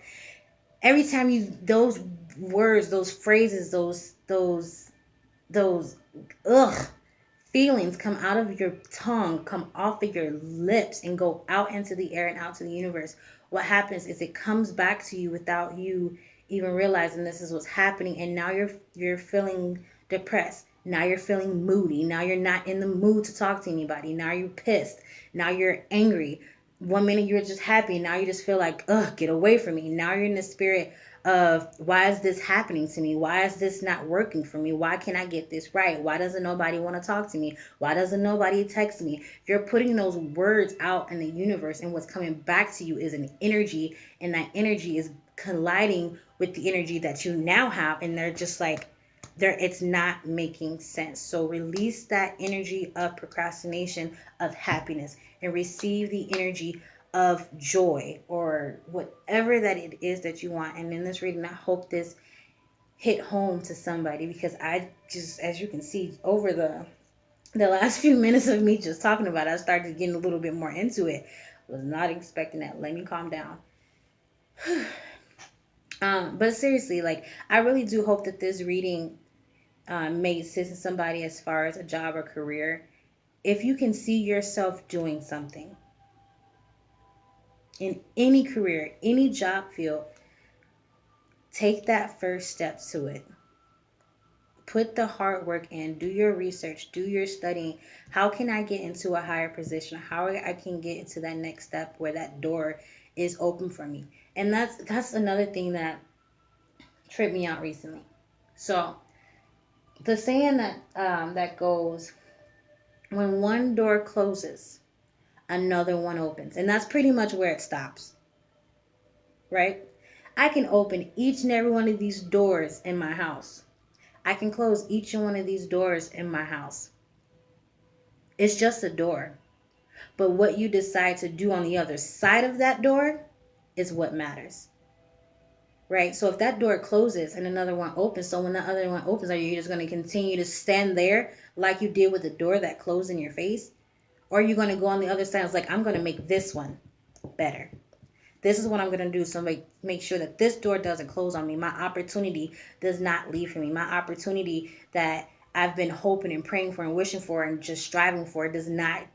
A: every time those words, those phrases, those feelings come out of your tongue, come off of your lips and go out into the air and out to the universe, what happens is it comes back to you without you even realizing this is what's happening. And now you're feeling depressed. Now you're feeling moody. Now you're not in the mood to talk to anybody. Now you're pissed. Now you're angry. One minute you're just happy. Now you just feel like, ugh, get away from me. Now you're in the spirit of, why is this happening to me? Why is this not working for me? Why can't I get this right? Why doesn't nobody want to talk to me? Why doesn't nobody text me? You're putting those words out in the universe, and what's coming back to you is an energy, and that energy is colliding with the energy that you now have, and they're just like, it's not making sense. So release that energy of procrastination, of happiness, and receive the energy of joy, or whatever that it is that you want. And in this reading, I hope this hit home to somebody, because I just, as you can see, over the last few minutes of me just talking about it, I started getting a little bit more into it. Was not expecting that. Let me calm down. But seriously, like, I really do hope that this reading made sense to somebody as far as a job or career. If you can see yourself doing something in any career, any job field, take that first step to it. Put the hard work in. Do your research. Do your studying. How can I get into a higher position? How I can get into that next step where that door is open for me? And that's another thing that tripped me out recently. So the saying that goes, when one door closes, another one opens. And that's pretty much where it stops. Right? I can open each and every one of these doors in my house. I can close each and one of these doors in my house. It's just a door. But what you decide to do on the other side of that door is what matters. Right? So if that door closes and another one opens, so when the other one opens, are you just going to continue to stand there like you did with the door that closed in your face? Or are you going to go on the other side and it's like, I'm going to make this one better. This is what I'm going to do. So make sure that this door doesn't close on me. My opportunity does not leave for me. My opportunity that I've been hoping and praying for and wishing for and just striving for does not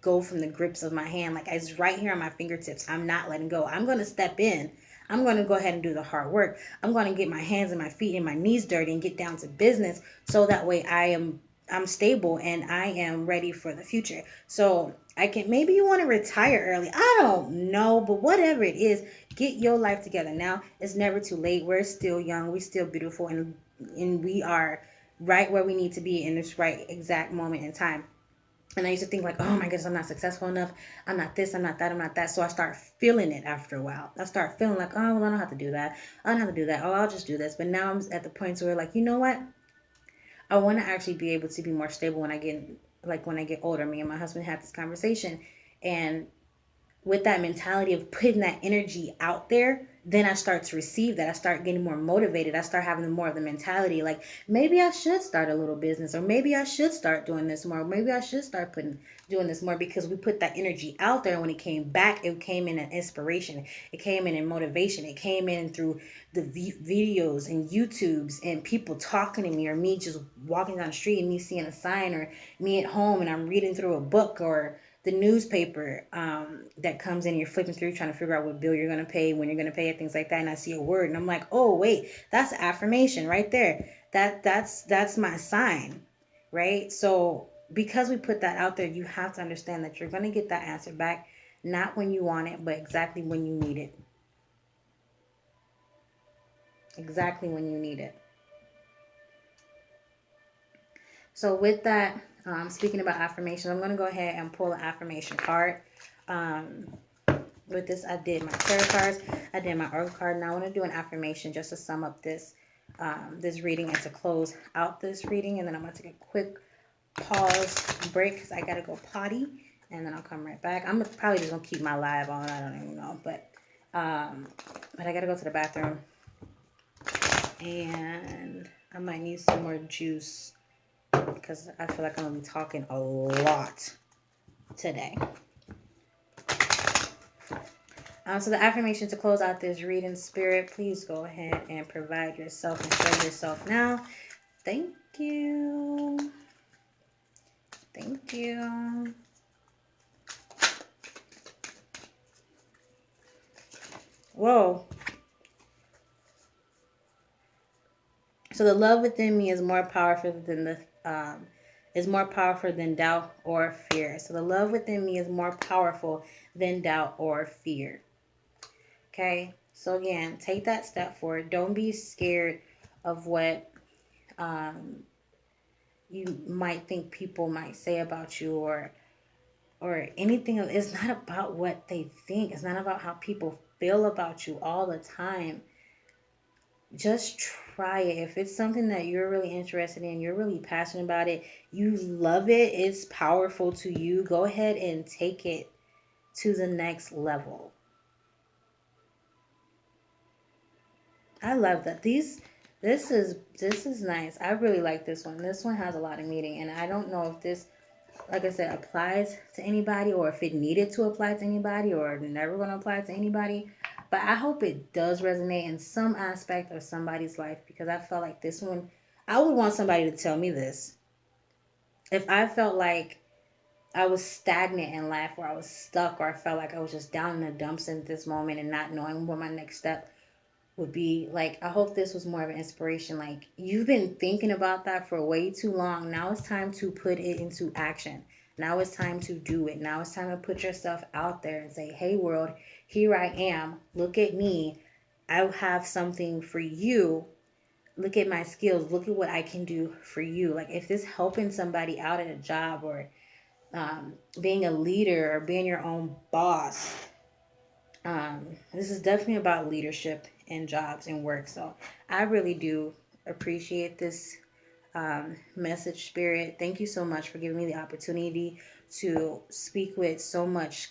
A: go from the grips of my hand. Like, it's right here on my fingertips. I'm not letting go. I'm going to step in. I'm going to go ahead and do the hard work. I'm going to get my hands and my feet and my knees dirty and get down to business so that way I'm stable and I am ready for the future. So I can, maybe you want to retire early. I don't know, but whatever it is, get your life together now. It's never too late. We're still young. We're still beautiful, and we are right where we need to be in this right exact moment in time. And I used to think like, oh my goodness, I'm not successful enough. I'm not this, I'm not that, I'm not that. So I start feeling it after a while. I start feeling like, oh, well, I don't have to do that. I don't have to do that. Oh, I'll just do this. But now I'm at the point where like, you know what? I want to actually be able to be more stable when I get older. Me and my husband had this conversation, and with that mentality of putting that energy out there, then I start to receive that. I start getting more motivated. I start having more of the mentality like, maybe I should start a little business, or maybe I should start doing this more. Maybe I should start doing this more, because we put that energy out there. And when it came back, it came in an inspiration. It came in motivation. It came in through the videos and YouTubes and people talking to me, or me just walking down the street and me seeing a sign, or me at home and I'm reading through a book, or the newspaper that comes in, you're flipping through trying to figure out what bill you're going to pay, when you're going to pay it, things like that. And I see a word and I'm like, oh, wait, that's affirmation right there. That's my sign, right? So because we put that out there, you have to understand that you're going to get that answer back, not when you want it, but exactly when you need it. Exactly when you need it. So with that, speaking about affirmation, I'm going to go ahead and pull an affirmation card. With this, I did my tarot cards, I did my oracle card. Now I want to do an affirmation just to sum up this reading and to close out this reading. And then I'm going to take a quick pause break because I got to go potty. And then I'll come right back. I'm probably just going to keep my live on. I don't even know. But I got to go to the bathroom. And I might need some more juice, because I feel like I'm going to be talking a lot today. So the affirmation to close out this reading, Spirit, please go ahead and provide yourself and show yourself now. Thank you. Thank you. Whoa. So the love within me is more powerful than doubt or fear. So the love within me is more powerful than doubt or fear. Okay. So again, take that step forward. Don't be scared of what you might think people might say about you, or anything. It's not about what they think. It's not about how people feel about you all the time. Just try it. If it's something that you're really interested in, you're really passionate about it, you love it, it's powerful to you, go ahead and take it to the next level. I love that. This is nice. I really like this one. This one has a lot of meaning, and I don't know if this, like I said, applies to anybody, or if it needed to apply to anybody, or never going to apply to anybody. But I hope it does resonate in some aspect of somebody's life, because I felt like this one, I would want somebody to tell me this. If I felt like I was stagnant in life, or I was stuck, or I felt like I was just down in the dumps in this moment and not knowing what my next step would be, like, I hope this was more of an inspiration. Like, you've been thinking about that for way too long. Now it's time to put it into action. Now it's time to do it. Now it's time to put yourself out there and say, hey world, here I am. Look at me. I have something for you. Look at my skills. Look at what I can do for you. Like, if this helping somebody out at a job, or being a leader, or being your own boss, this is definitely about leadership and jobs and work. So I really do appreciate this message, Spirit. Thank you so much for giving me the opportunity to speak with so much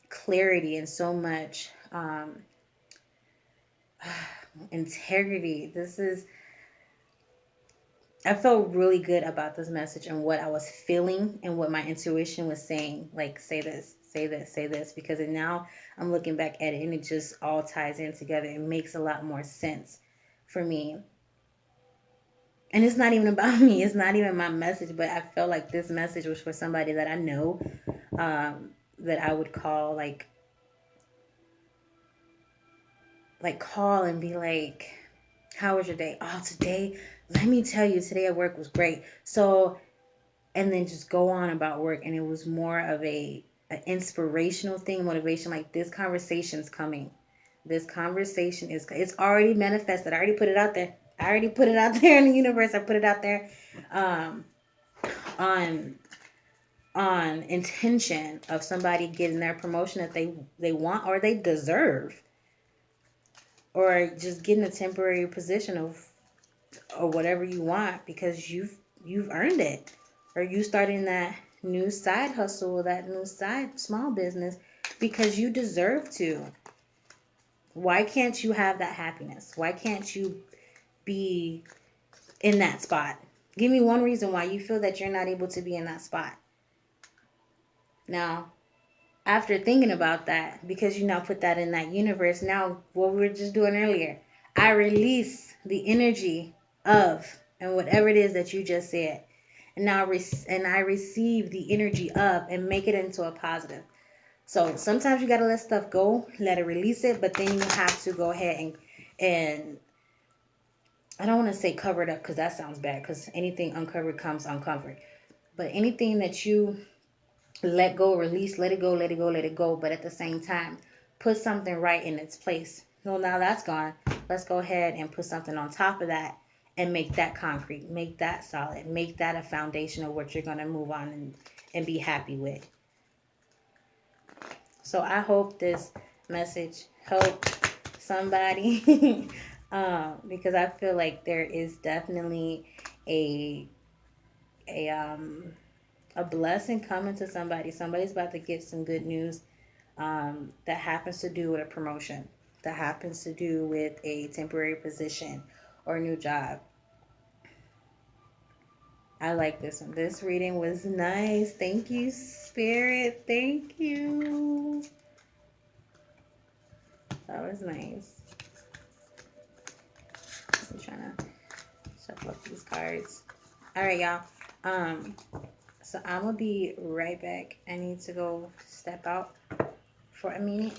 A: clarity and so much integrity. I felt really good about this message and what I was feeling and what my intuition was saying. Like, say this, say this, say this. Because now I'm looking back at it and it just all ties in together. It makes a lot more sense for me. And it's not even about me. It's not even my message. But I felt like this message was for somebody that I know, that I would call, like call and be like, how was your day? Oh, today, let me tell you, today at work was great. So, and then just go on about work. And it was more of an inspirational thing, motivation. Like, this conversation's coming. This conversation it's already manifested. I already put it out there. I already put it out there in the universe. I put it out there on intention of somebody getting their promotion that they want or they deserve. Or just getting a temporary position of or whatever you want because you've earned it. Or you starting that new side hustle, that new side small business because you deserve to. Why can't you have that happiness? Why can't you be in that spot? Give me one reason why you feel that you're not able to be in that spot. Now, after thinking about that, because you now put that in that universe, now what we were just doing earlier, I release the energy of, and whatever it is that you just said, and now I receive the energy of and make it into a positive. So sometimes you got to let stuff go, let it release it, but then you have to go ahead and I don't want to say cover it up because that sounds bad, because anything uncovered comes uncovered. But anything that you let go, release, let it go, let it go, let it go. But at the same time, put something right in its place. Well, now that's gone. Let's go ahead and put something on top of that and make that concrete, make that solid, make that a foundation of what you're going to move on and be happy with. So I hope this message helped somebody because I feel like there is definitely a blessing coming to somebody. Somebody's about to get some good news that happens to do with a promotion, that happens to do with a temporary position or a new job. I like this one. This reading was nice. Thank you, Spirit. Thank you. That was nice. I'm trying to shuffle up these cards. All right, y'all. So I'm gonna be right back. I need to go step out for a minute,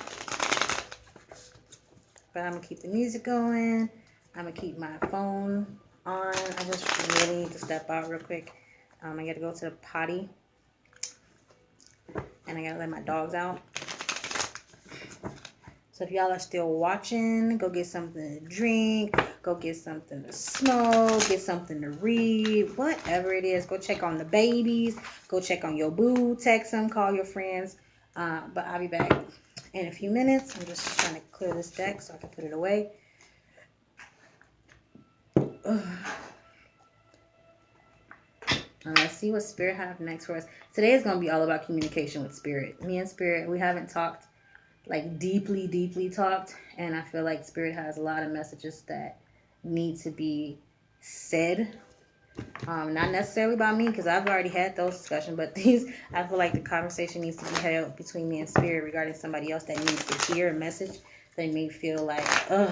A: but I'm gonna keep the music going. I'm gonna keep my phone on. I just really need to step out real quick. I gotta go to the potty, and I gotta let my dogs out. So if y'all are still watching, go get something to drink, go get something to smoke, get something to read, whatever it is. Go check on the babies, go check on your boo, text them, call your friends. But I'll be back in a few minutes. I'm just trying to clear this deck so I can put it away. And let's see what Spirit have next for us. Today is going to be all about communication with Spirit. Me and Spirit, we haven't talked, like deeply talked. And I feel like Spirit has a lot of messages that need to be said. Not necessarily about me, because I've already had those discussions. But I feel like the conversation needs to be held between me and Spirit regarding somebody else that needs to hear a message. They may feel like, ugh.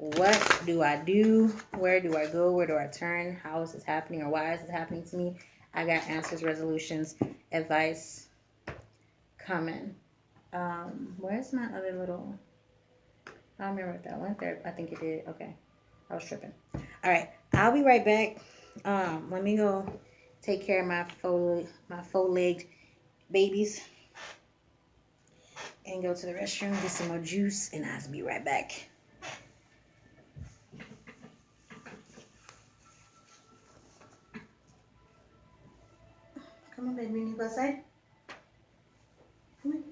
A: What do I do? Where do I go? Where do I turn? How is this happening, or why is it happening to me? I got answers, resolutions, advice coming. Where's my other little... I don't remember if that went there. I think it did. Okay. I was tripping. All right. I'll be right back. Let me go take care of my four-legged babies and go to the restroom, get some more juice, and I'll be right back. Come on, baby. You need to go outside? Come on.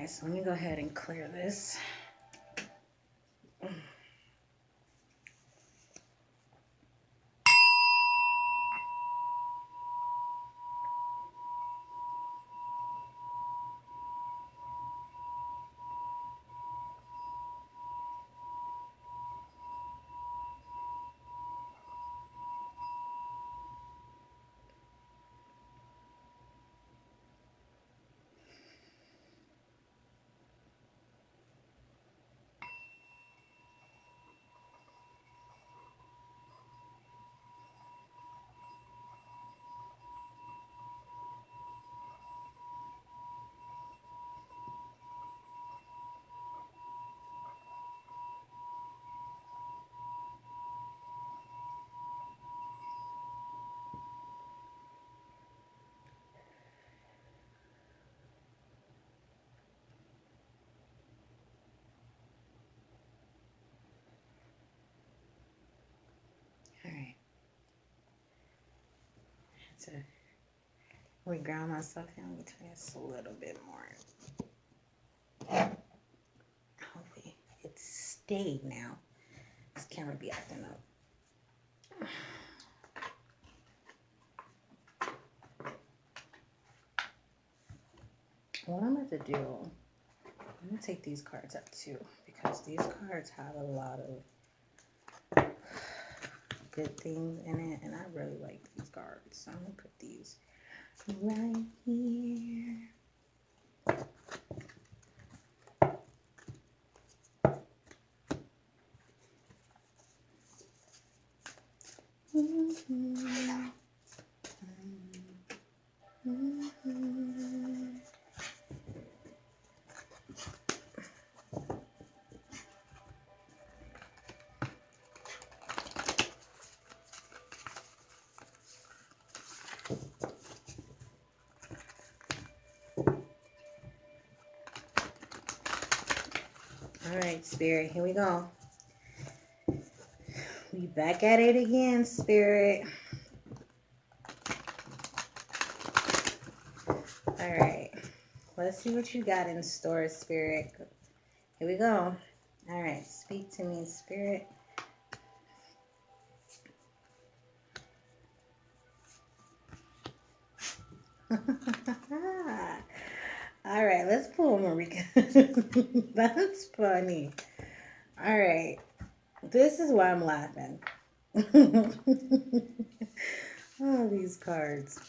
A: right, so let me go ahead and clear this. All right. To reground myself here, let me turn this a little bit more. Hopefully it's stayed now. This camera be acting up. What I'm going to do, I'm going to take these cards up too, because these cards have a lot of good things in it, and I really like these cards. So I'm going to put these right here. All right, Spirit, here we go. We back at it again, Spirit. All right, let's see what you got in store, Spirit. Here we go. All right, speak to me, Spirit. All right, let's pull Marika. That's funny. All right, this is why I'm laughing. Oh, these cards.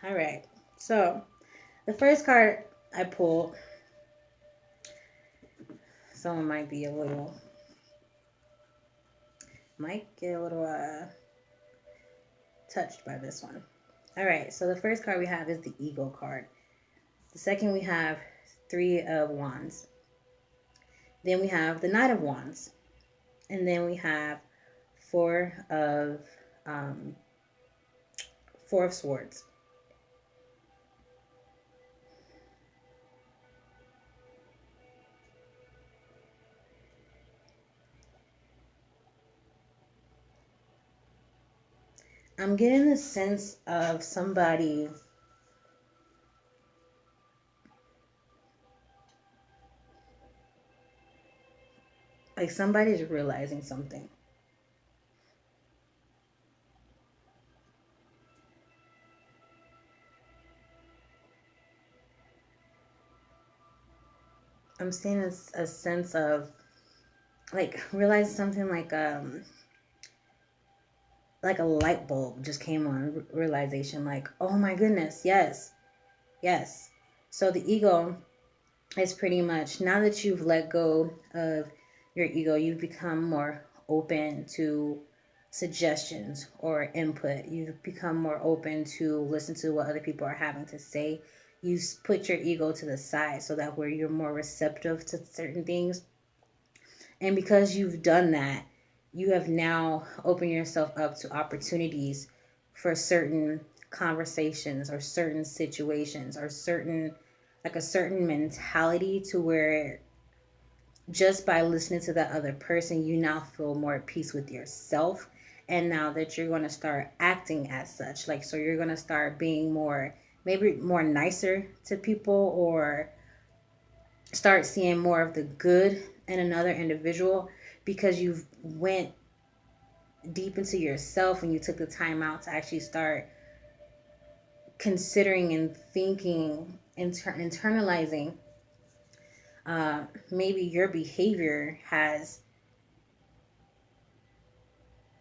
A: All right, so the first card I pulled, someone might get a little touched by this one. All right, so the first card we have is the Ego card. The second we have Three of Wands. Then we have the Knight of Wands. And then we have Four of Swords. I'm getting the sense of somebody like somebody's realizing something. I'm seeing a sense of like realizing something like a light bulb just came on, realization like, oh my goodness, yes. So the ego is pretty much, now that you've let go of your ego, you've become more open to suggestions or input. You've become more open to listen to what other people are having to say. You put your ego to the side so that where you're more receptive to certain things. And because you've done that, you have now opened yourself up to opportunities for certain conversations or certain situations or a certain mentality, to where just by listening to that other person, you now feel more at peace with yourself. And now that you're going to start acting as such, like, so you're going to start being more maybe more nicer to people, or start seeing more of the good in another individual, because you've went deep into yourself and you took the time out to actually start considering and thinking, internalizing. Maybe your behavior has,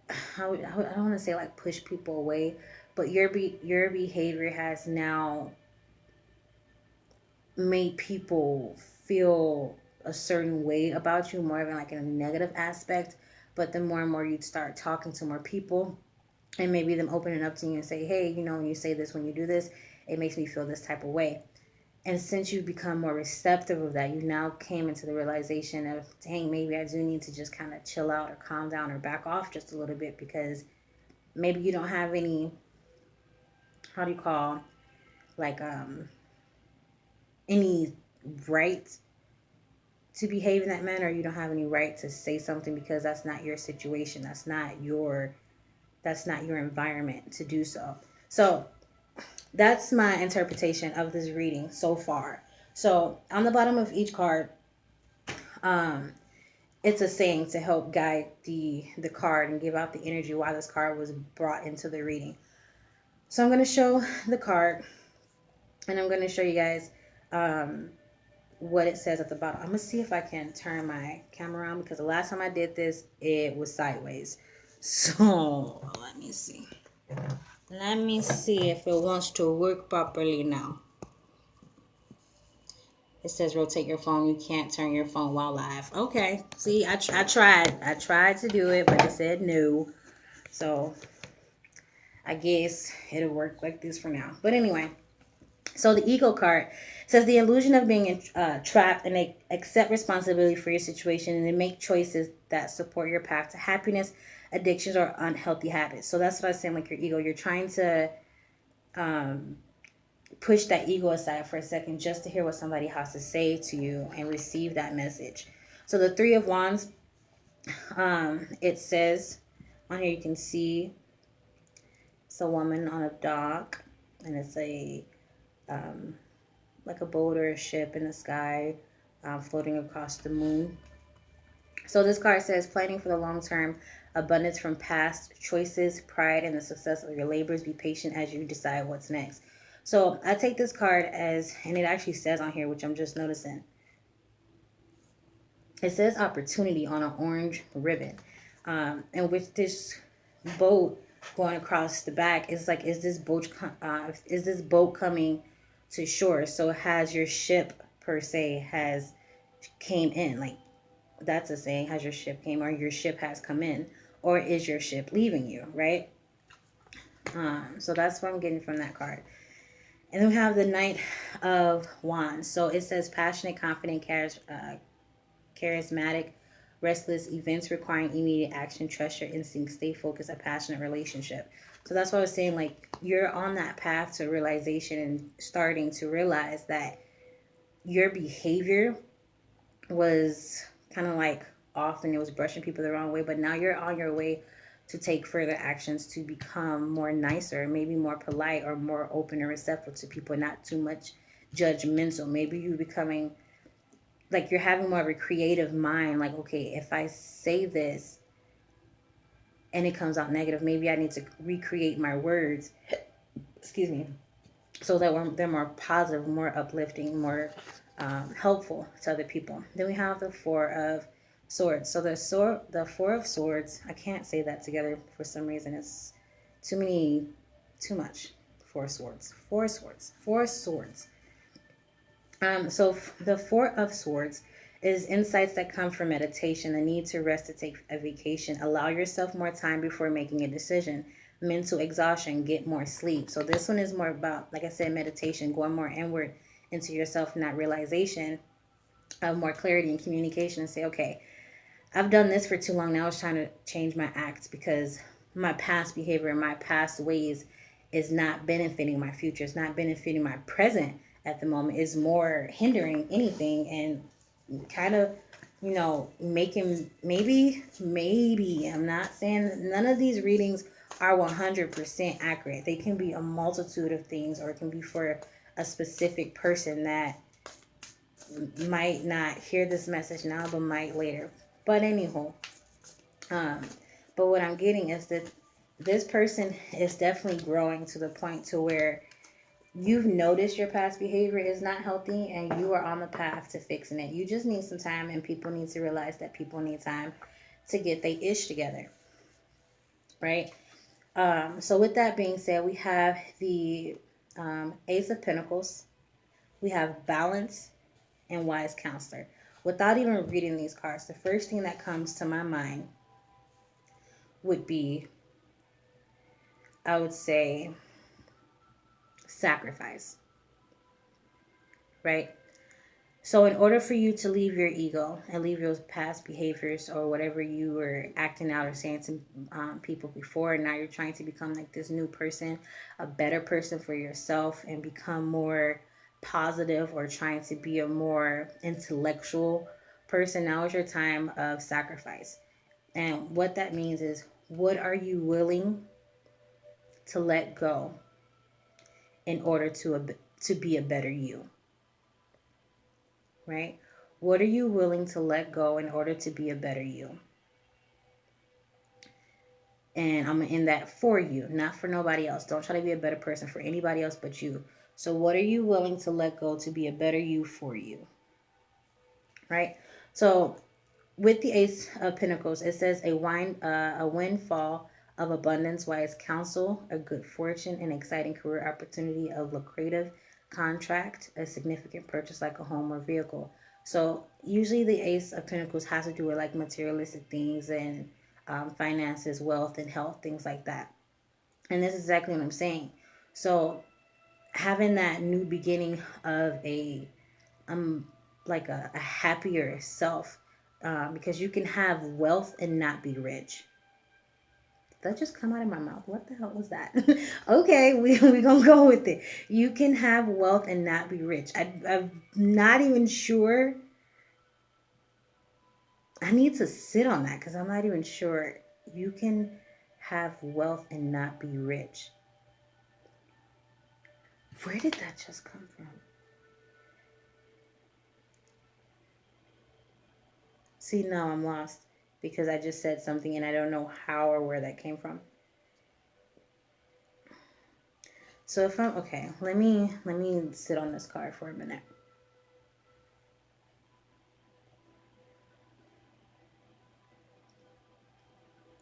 A: I don't want to say like push people away, but your behavior has now made people feel a certain way about you, more than like in a negative aspect. But the more and more you start talking to more people, and maybe them opening up to you and say, hey, when you say this, when you do this, it makes me feel this type of way. And since you've become more receptive of that, you now came into the realization of, dang, maybe I do need to just kind of chill out or calm down or back off just a little bit, because maybe you don't have any, how do you call, like, any right to behave in that manner. You don't have any right to say something, because that's not your situation. That's not your environment to do so. So that's my interpretation of this reading so far. So on the bottom of each card, it's a saying to help guide the card and give out the energy why this card was brought into the reading. So I'm going to show the card, and I'm going to show you guys what it says at the bottom. I'm going to see if I can turn my camera on, because the last time I did this, it was sideways. So let me see. Let me see if it wants to work properly now. It says rotate your phone. You can't turn your phone while live. Okay. See, I tried. I tried to do it, but it said no. So I guess it'll work like this for now. But anyway, so the ego card says the illusion of being trapped, and they accept responsibility for your situation, and they make choices that support your path to happiness, addictions, or unhealthy habits. So that's what I was saying, like your ego. You're trying to push that ego aside for a second, just to hear what somebody has to say to you and receive that message. So the Three of Wands, it says on here, you can see it's a woman on a dock, and it's like a boat or a ship in the sky, floating across the moon. So this card says planning for the long term, abundance from past choices, pride in the success of your labors. Be patient as you decide what's next. So I take this card as, and it actually says on here, which I'm just noticing, it says opportunity on an orange ribbon. And with this boat going across the back, it's like, is this boat coming to shore? So has your ship per se has came in, like that's a saying, has your ship came, or your ship has come in, or is your ship leaving you, right? So that's what I'm getting from that card. And then we have the Knight of Wands. So it says passionate, confident, charismatic, restless, events requiring immediate action, trust your instincts, stay focused, a passionate relationship. So that's what I was saying, like you're on that path to realization and starting to realize that your behavior was kind of like off, and it was brushing people the wrong way, but now you're on your way to take further actions to become more nicer, maybe more polite, or more open and receptive to people, not too much judgmental. Maybe you're becoming, like you're having more of a creative mind, like, okay, if I say this and it comes out negative, maybe I need to recreate my words, excuse me, so that they're more positive, more uplifting, more helpful to other people. Then we have the Four of Swords. So the Four of Swords, I can't say that together for some reason. It's too much. Four Swords. So the Four of Swords is insights that come from meditation, the need to rest, to take a vacation, allow yourself more time before making a decision, mental exhaustion, get more sleep. So this one is more about, like I said, meditation, going more inward into yourself, and that realization of more clarity and communication, and say, okay, I've done this for too long. Now it's trying to change my acts, because my past behavior and my past ways is not benefiting my future. It's not benefiting my present at the moment. It's more hindering anything, and kind of, making, maybe, I'm not saying none of these readings are 100% accurate. They can be a multitude of things, or it can be for a specific person that might not hear this message now, but might later. But anyhow, um, but what I'm getting is that this person is definitely growing to the point to where you've noticed your past behavior is not healthy and you are on the path to fixing it. You just need some time, and people need to realize that people need time to get their ish together, right? So with that being said, we have the Ace of Pentacles, we have Balance, and Wise Counselor. Without even reading these cards, the first thing that comes to my mind would be, I would say, sacrifice, right? So in order for you to leave your ego and leave your past behaviors or whatever you were acting out or saying to people before, and now you're trying to become like this new person, a better person for yourself, and become more positive, or trying to be a more intellectual person, now is your time of sacrifice. And what that means is, what are you willing to let go in order to be a better you, right? What are you willing to let go in order to be a better you? And I'm in that for you, not for nobody else. Don't try to be a better person for anybody else but you. So what are you willing to let go to be a better you for you, right? So with the Ace of Pentacles, it says a windfall of abundance, wise counsel, a good fortune, an exciting career opportunity, a lucrative contract, a significant purchase like a home or vehicle. So usually the Ace of Pentacles has to do with like materialistic things and finances, wealth, and health, things like that. And this is exactly what I'm saying. So having that new beginning of a like a happier self, because you can have wealth and not be rich. Did that just come out of my mouth? What the hell was that? Okay, we gonna go with it. You can have wealth and not be rich. I'm not even sure. I need to sit on that because I'm not even sure. You can have wealth and not be rich. Where did that just come from? See, now I'm lost because I just said something and I don't know how or where that came from. So if I'm okay, let me sit on this card for a minute.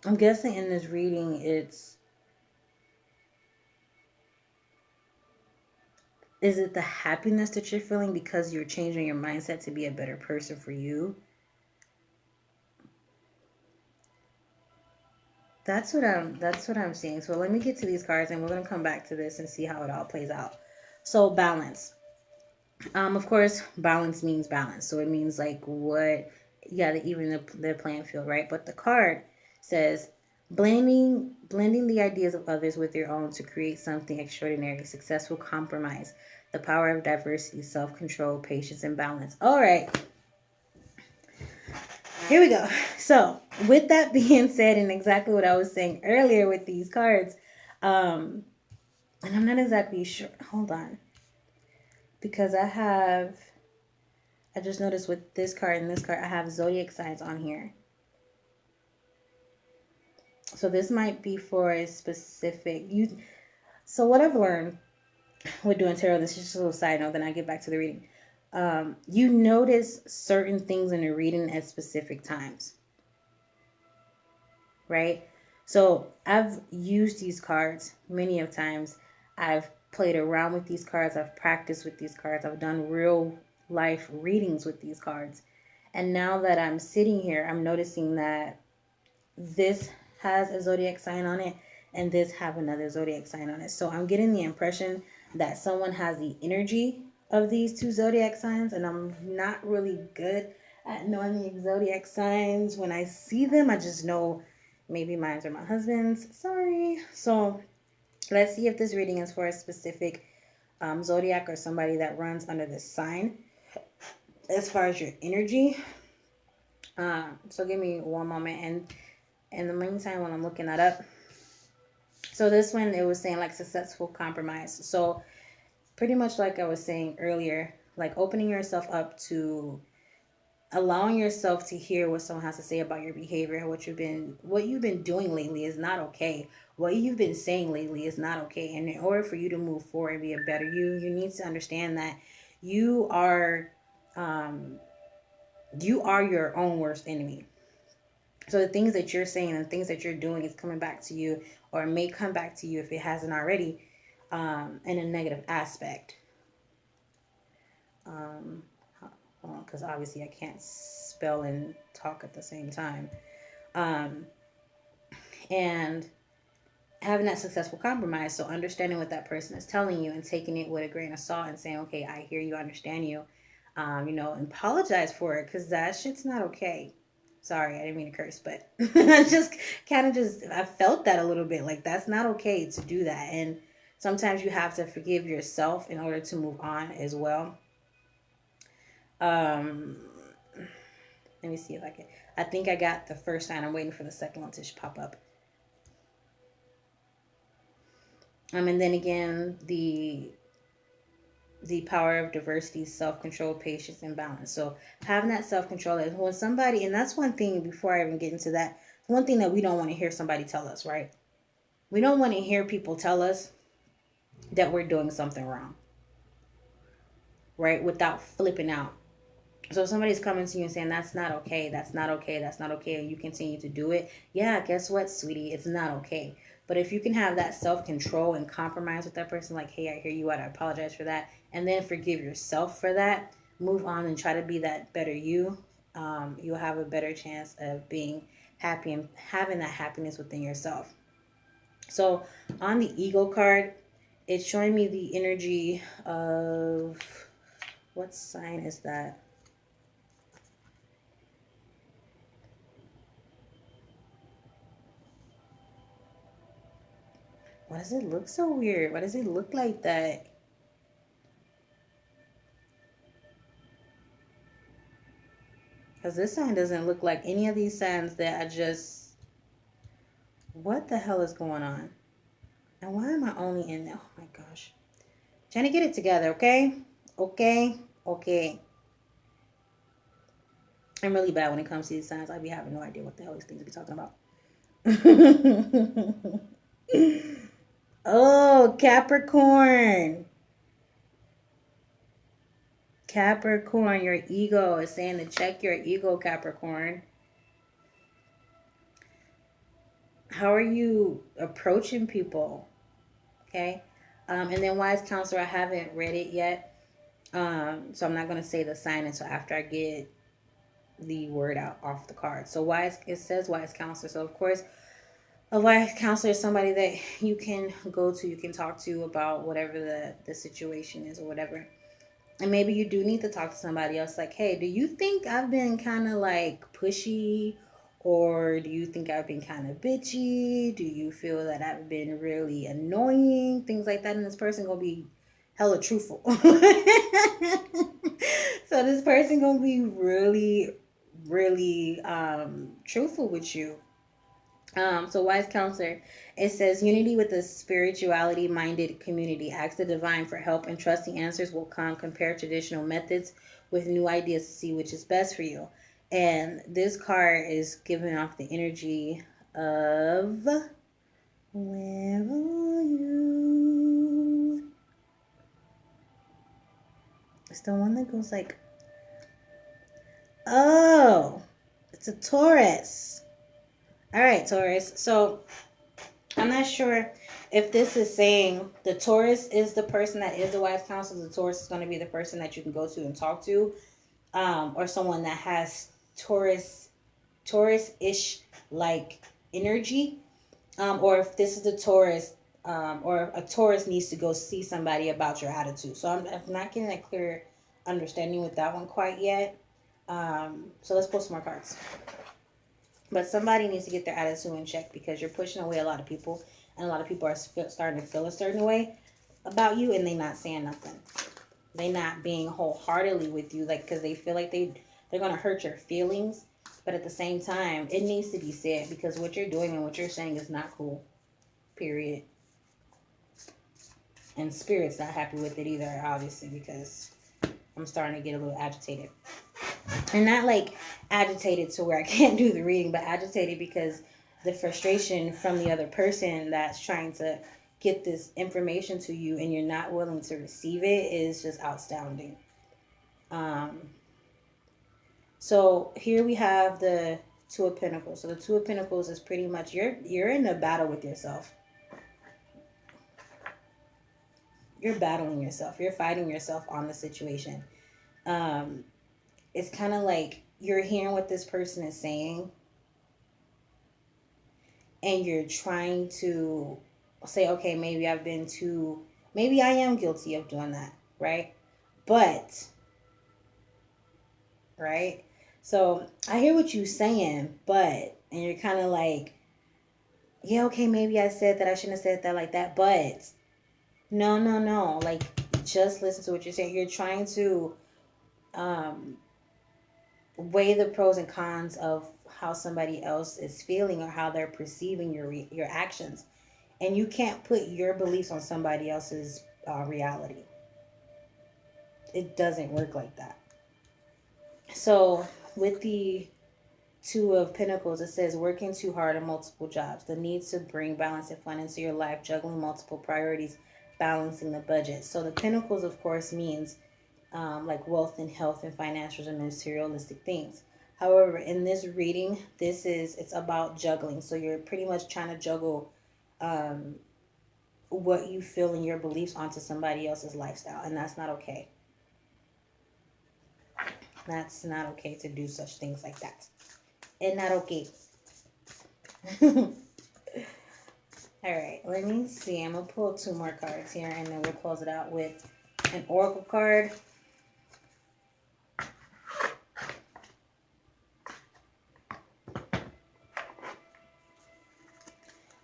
A: I'm guessing in this reading is it the happiness that you're feeling because you're changing your mindset to be a better person for you? That's what I'm seeing. So let me get to these cards and we're going to come back to this and see how it all plays out. So balance. Of course, balance means balance. So it means like what, yeah, even the playing field, right? But the card says blending the ideas of others with your own to create something extraordinary, successful compromise, the power of diversity, self-control, patience, and balance. All right, here we go. So with that being said, and exactly what I was saying earlier with these cards, and I'm not exactly sure. Hold on, because I just noticed with this card and this card, I have zodiac signs on here. So this might be for a specific you. So what I've learned with doing tarot, this is just a little side note, then I get back to the reading. You notice certain things in the reading at specific times, right? So I've used these cards many of times. I've played around with these cards. I've practiced with these cards. I've done real life readings with these cards. And now that I'm sitting here, I'm noticing that this has a zodiac sign on it and this have another zodiac sign on it. So I'm getting the impression that someone has the energy of these two zodiac signs, and I'm not really good at knowing the zodiac signs. When I see them, I just know maybe mine or my husband's. Sorry. So let's see if this reading is for a specific zodiac or somebody that runs under this sign as far as your energy. So give me one moment, and in the meantime, when I'm looking that up, So this one, it was saying like successful compromise. So pretty much like I was saying earlier, like opening yourself up to allowing yourself to hear what someone has to say about your behavior and what you've been doing lately is not okay. What you've been saying lately is not okay. And in order for you to move forward and be a better you need to understand that you are um, you are your own worst enemy. So the things that you're saying and the things that you're doing is coming back to you, or may come back to you if it hasn't already, in a negative aspect. Because obviously I can't spell and talk at the same time. Um, and having that successful compromise, so understanding what that person is telling you and taking it with a grain of salt and saying, okay, I hear you, I understand you, and apologize for it, because that shit's not okay. Sorry, I didn't mean to curse, but I just I felt that a little bit. Like, that's not okay to do that. And sometimes you have to forgive yourself in order to move on as well. Um, Let me see if I can. I think I got the first sign. I'm waiting for the second one to pop up. And then again, the power of diversity, self-control, patience, and balance. So having that self-control is when somebody, and that's one thing before I even get into that, one thing that we don't want to hear somebody tell us, right? We don't want to hear people tell us that we're doing something wrong, right? Without flipping out. So if somebody's coming to you and saying, that's not okay, that's not okay, that's not okay, and you continue to do it, yeah, guess what, sweetie? It's not okay. But if you can have that self-control and compromise with that person, like, hey, I hear you out, I apologize for that, and then forgive yourself for that, move on and try to be that better you, you'll have a better chance of being happy and having that happiness within yourself. So on the ego card, it's showing me the energy of, what sign is that? Why does it look so weird? Why does it look like that? Because this sign doesn't look like any of these signs that I just... What the hell is going on? And why am I only in there? Oh my gosh. Trying to get it together, okay? Okay? Okay. I'm really bad when it comes to these signs. I be having no idea what the hell these things be talking about. Oh, Capricorn. Capricorn, your ego is saying to check your ego, Capricorn. How are you approaching people? Okay. And then wise counselor, I haven't read it yet. So I'm not going to say the sign until after I get the word out off the card. So wise, it says wise counselor. So of course, a wise counselor is somebody that you can go to, you can talk to about whatever the situation is or whatever. And maybe you do need to talk to somebody else, like, hey, do you think I've been kind of like pushy, or do you think I've been kind of bitchy? Do you feel that I've been really annoying? Things like that. And this person gonna be hella truthful. So this person gonna be really, really truthful with you. So wise counselor, it says unity with a spirituality minded community. Ask the divine for help and trust the answers will come. Compare traditional methods with new ideas to see which is best for you. And this card is giving off the energy of, where are you? It's the one that goes like, oh, it's a Taurus. All right, Taurus. So I'm not sure if this is saying the Taurus is the person that is the wise counselor. The Taurus is going to be the person that you can go to and talk to, or someone that has Taurus-ish like energy, or if this is the Taurus, or a Taurus needs to go see somebody about your attitude. So I'm not getting a clear understanding with that one quite yet. So let's pull some more cards. But somebody needs to get their attitude in check, because you're pushing away a lot of people, and a lot of people are starting to feel a certain way about you, and they not saying nothing. They not being wholeheartedly with you, like, because they feel like they're gonna hurt your feelings. But at the same time, it needs to be said, because what you're doing and what you're saying is not cool. period. And Spirit's not happy with it either, obviously, because I'm starting to get a little agitated. And not like agitated to where I can't do the reading, but agitated because the frustration from the other person that's trying to get this information to you and you're not willing to receive it is just astounding. So here we have the Two of Pentacles. So the Two of Pentacles is pretty much you're in a battle with yourself. You're battling yourself. You're fighting yourself on the situation. It's kind of like you're hearing what this person is saying, and you're trying to say, okay, maybe maybe I am guilty of doing that, right? But, right? So I hear what you're saying, but, and you're kind of like, yeah, okay, maybe I said that, I shouldn't have said that like that, but no, like, just listen to what you're saying. You're trying to weigh the pros and cons of how somebody else is feeling or how they're perceiving your actions, and you can't put your beliefs on somebody else's reality. It doesn't work like that. So with the Two of Pentacles, it says working too hard on multiple jobs, the need to bring balance and fun into your life, juggling multiple priorities, balancing the budget. So the Pentacles, of course, means like wealth and health and financials and materialistic things. However, in this reading, it's about juggling. So you're pretty much trying to juggle what you feel and your beliefs onto somebody else's lifestyle, and that's not okay. That's not okay to do such things like that. And not okay. All right, let me see. I'm going to pull 2 more cards here, and then we'll close it out with an oracle card.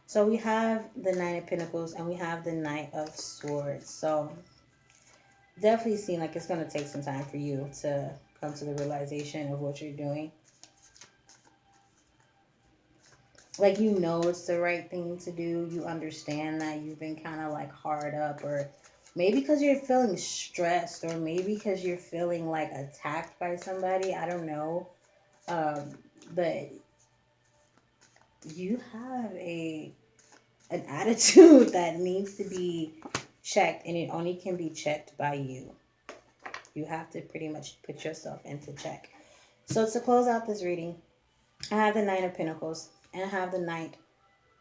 A: So we have the Nine of Pentacles, and we have the Knight of Swords. So definitely seem like it's going to take some time for you to come to the realization of what you're doing. Like, you know it's the right thing to do. You understand that you've been kind of like hard up, or maybe because you're feeling stressed, or maybe because you're feeling like attacked by somebody. I don't know. But you have an attitude that needs to be checked, and it only can be checked by you. You have to pretty much put yourself into check. So to close out this reading, I have the Nine of Pentacles, and I have the Knight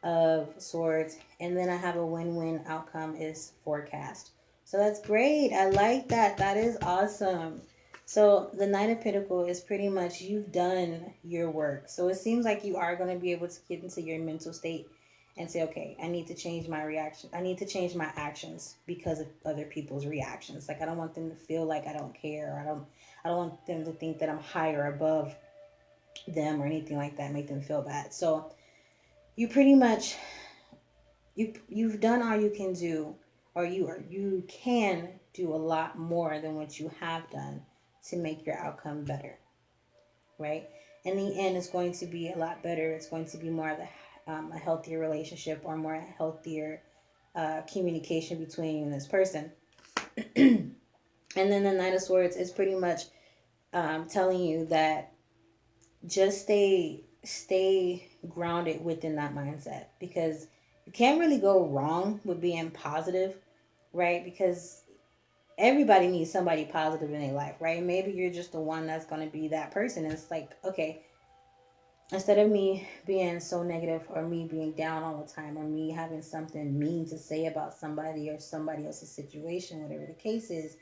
A: of Swords, and then I have a win-win outcome is forecast. So that's great. I like that. That is awesome. So the Knight of Pentacles is pretty much you've done your work. So it seems like you are going to be able to get into your mental state and say, okay, I need to change my reaction. I need to change my actions because of other people's reactions. Like, I don't want them to feel like I don't care. Or I don't want them to think that I'm higher above them or anything like that, make them feel bad. So you pretty much you've done all you can do, or you can do a lot more than what you have done to make your outcome better, right? In the end, it's going to be a lot better. It's going to be more of a healthier relationship, or more healthier communication between you and this person. And then the Knight of Swords is pretty much telling you that just stay grounded within that mindset, because you can't really go wrong with being positive, right? Because everybody needs somebody positive in their life, right? Maybe you're just the one that's going to be that person. And it's like, okay, instead of me being so negative, or me being down all the time, or me having something mean to say about somebody or somebody else's situation, whatever the case is,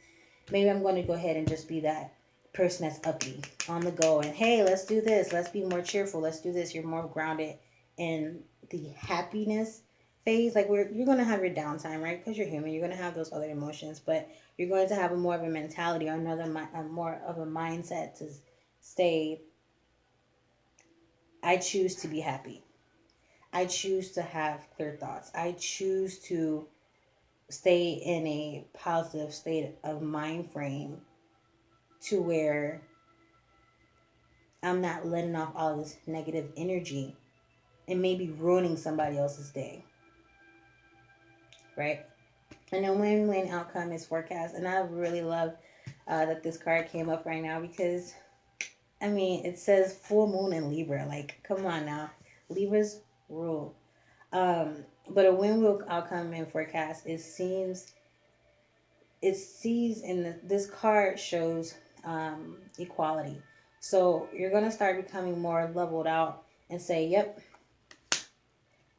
A: maybe I'm going to go ahead and just be that person that's uppy, on the go, and hey, let's do this, let's be more cheerful, let's do this. You're more grounded in the happiness phase. Like, you're going to have your downtime, right? Because you're human, you're going to have those other emotions, but you're going to have more of a mentality, or more of a mindset to stay, I choose to be happy, I choose to have clear thoughts, I choose to stay in a positive state of mind frame, to where I'm not letting off all this negative energy and maybe ruining somebody else's day. right? And a win-win outcome is forecast. And I really love that this card came up right now because, I mean, it says full moon in Libra. Like, come on now. Libras rule. But a win-win outcome in forecast, it sees in this card shows equality. So you're going to start becoming more leveled out and say, yep,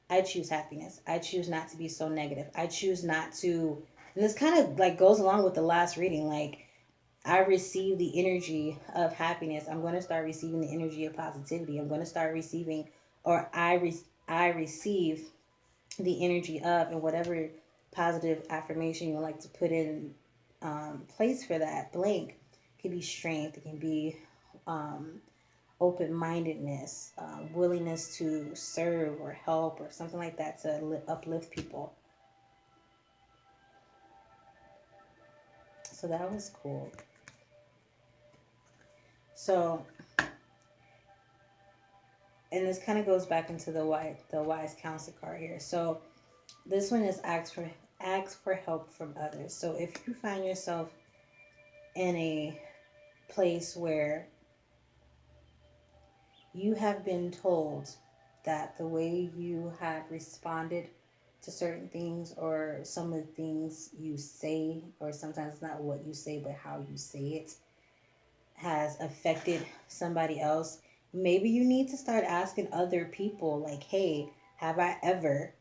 A: I choose happiness. I choose not to be so negative. I choose not to, and this kind of like goes along with the last reading. Like, I receive the energy of happiness. I'm going to start receiving the energy of positivity. I'm going to start receiving, or I receive the energy of, and whatever positive affirmation you would like to put in place for that blank. It can be strength. It can be um, open-mindedness, willingness to serve or help or something like that to uplift people. So that was cool. So, and this kind of goes back into the wise counsel card here. So this one is ask for help from others. So if you find yourself in a place where you have been told that the way you have responded to certain things, or some of the things you say, or sometimes it's not what you say but how you say it, has affected somebody else, maybe you need to start asking other people, like, hey, have I ever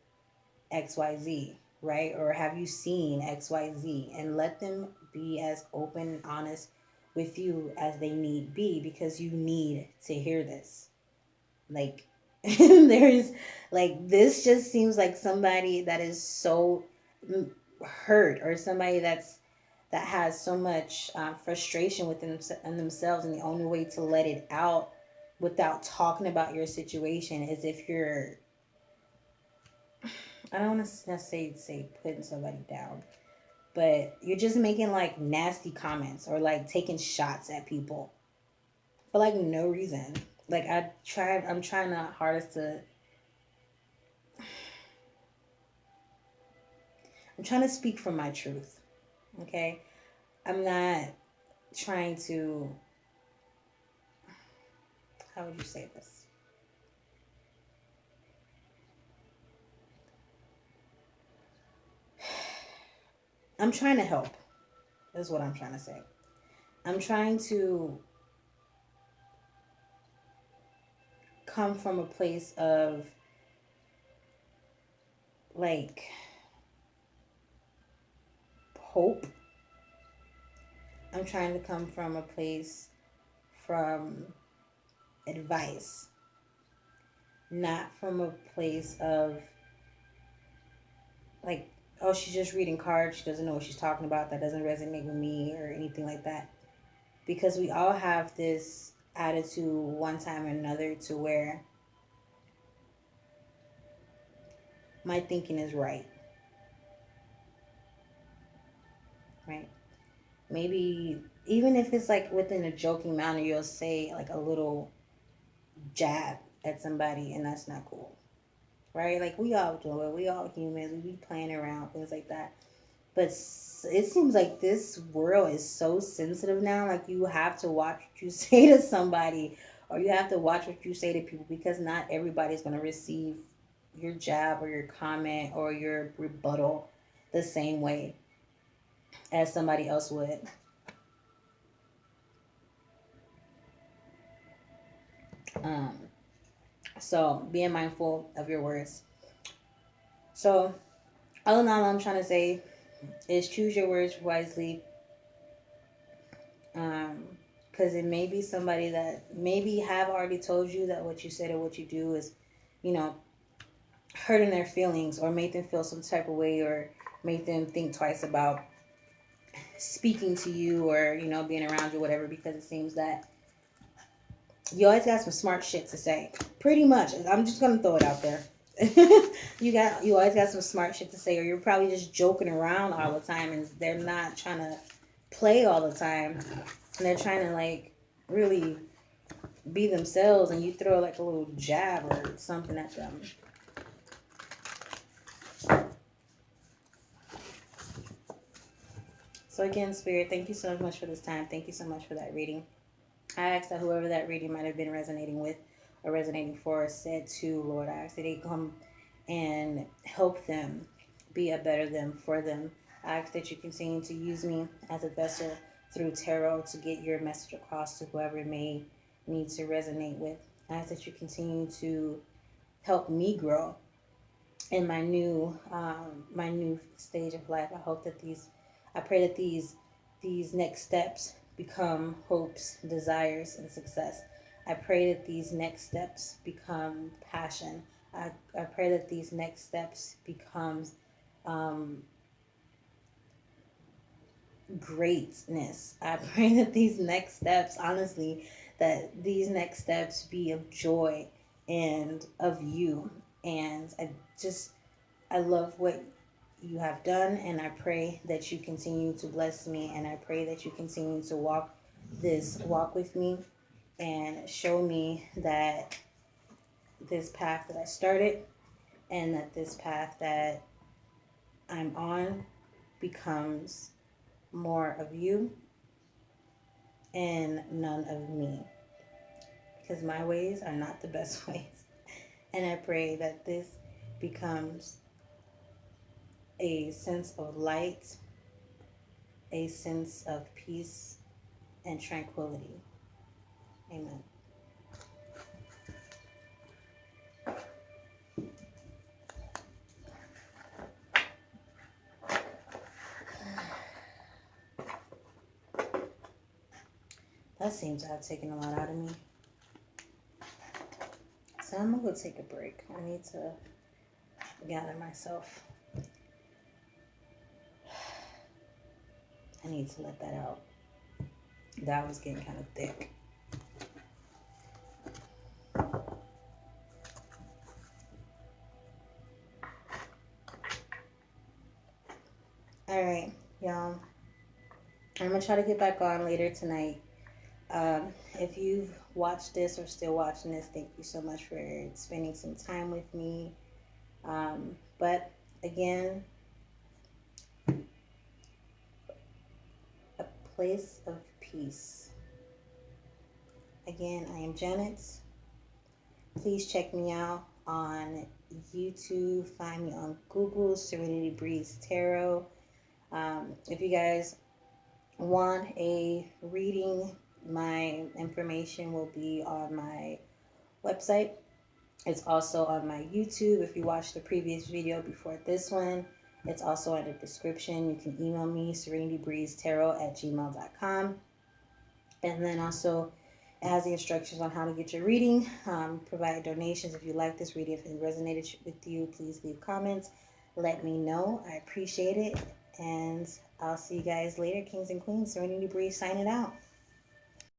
A: XYZ, right? Or have you seen XYZ? And let them be as open and honest with you as they need be, because you need to hear this. Like, there's, like, this just seems like somebody that is so hurt, or somebody that has so much frustration within themselves, and the only way to let it out without talking about your situation is if you're, I don't want to necessarily say putting somebody down, but you're just making like nasty comments or like taking shots at people for like no reason. Like, I'm trying the hardest to, I'm trying to speak from my truth. Okay? I'm not trying to, how would you say this? I'm trying to help, is what I'm trying to say. I'm trying to come from a place of, like, hope. I'm trying to come from a place from advice, not from a place of, like, oh, she's just reading cards, she doesn't know what she's talking about, that doesn't resonate with me, or anything like that. Because we all have this attitude one time or another to where my thinking is right. Right? Maybe even if it's like within a joking manner, you'll say like a little jab at somebody, and that's not cool. Right? Like, we all do it. We all humans. We be playing around, things like that. But it seems like this world is so sensitive now. Like, you have to watch what you say to somebody, or you have to watch what you say to people, because not everybody's going to receive your jab or your comment or your rebuttal the same way as somebody else would. Um, so being mindful of your words. So all in all, I'm trying to say is choose your words wisely. Because it may be somebody that maybe have already told you that what you said or what you do is, you know, hurting their feelings, or make them feel some type of way, or make them think twice about speaking to you, or, you know, being around you, whatever, because it seems that you always got some smart shit to say. Pretty much. I'm just going to throw it out there. You always got some smart shit to say, or you're probably just joking around all the time, and they're not trying to play all the time, and they're trying to like really be themselves, and you throw like a little jab or something at them. So again, Spirit, thank you so much for this time. Thank you so much for that reading. I ask that whoever that reading might have been resonating with or resonating for said to, Lord, I ask that they come and help them be a better them for them. I ask that you continue to use me as a vessel through tarot to get your message across to whoever may need to resonate with. I ask that you continue to help me grow in my new stage of life. I pray that these next steps become hopes, desires, and success. I pray that these next steps become passion. I pray that these next steps become um, greatness. I pray that these next steps, honestly, that these next steps be of joy and of you. And I love what you have done, and I pray that you continue to bless me, and I pray that you continue to walk this walk with me and show me that this path that I started and that this path that I'm on becomes more of you and none of me, because my ways are not the best ways. And I pray that this becomes a sense of light, a sense of peace and tranquility. Amen. That seems to have taken a lot out of me. So I'm going to go take a break. I need to gather myself. I need to let that out. That was getting kind of thick. All right, y'all. I'm going to try to get back on later tonight. If you've watched this or still watching this, thank you so much for spending some time with me. But again, a place of peace. Again, I am Janet. Please check me out on YouTube. Find me on Google, Serenity Breeze Tarot. If you guys want a reading, my information will be on my website. It's also on my YouTube. If you watched the previous video before this one, it's also in the description. You can email me, serenitybreezetarot@gmail.com. And then also, it has the instructions on how to get your reading. Provide donations. If you like this reading, if it resonated with you, please leave comments. Let me know. I appreciate it. And I'll see you guys later. Kings and Queens, Serenity Breeze signing out.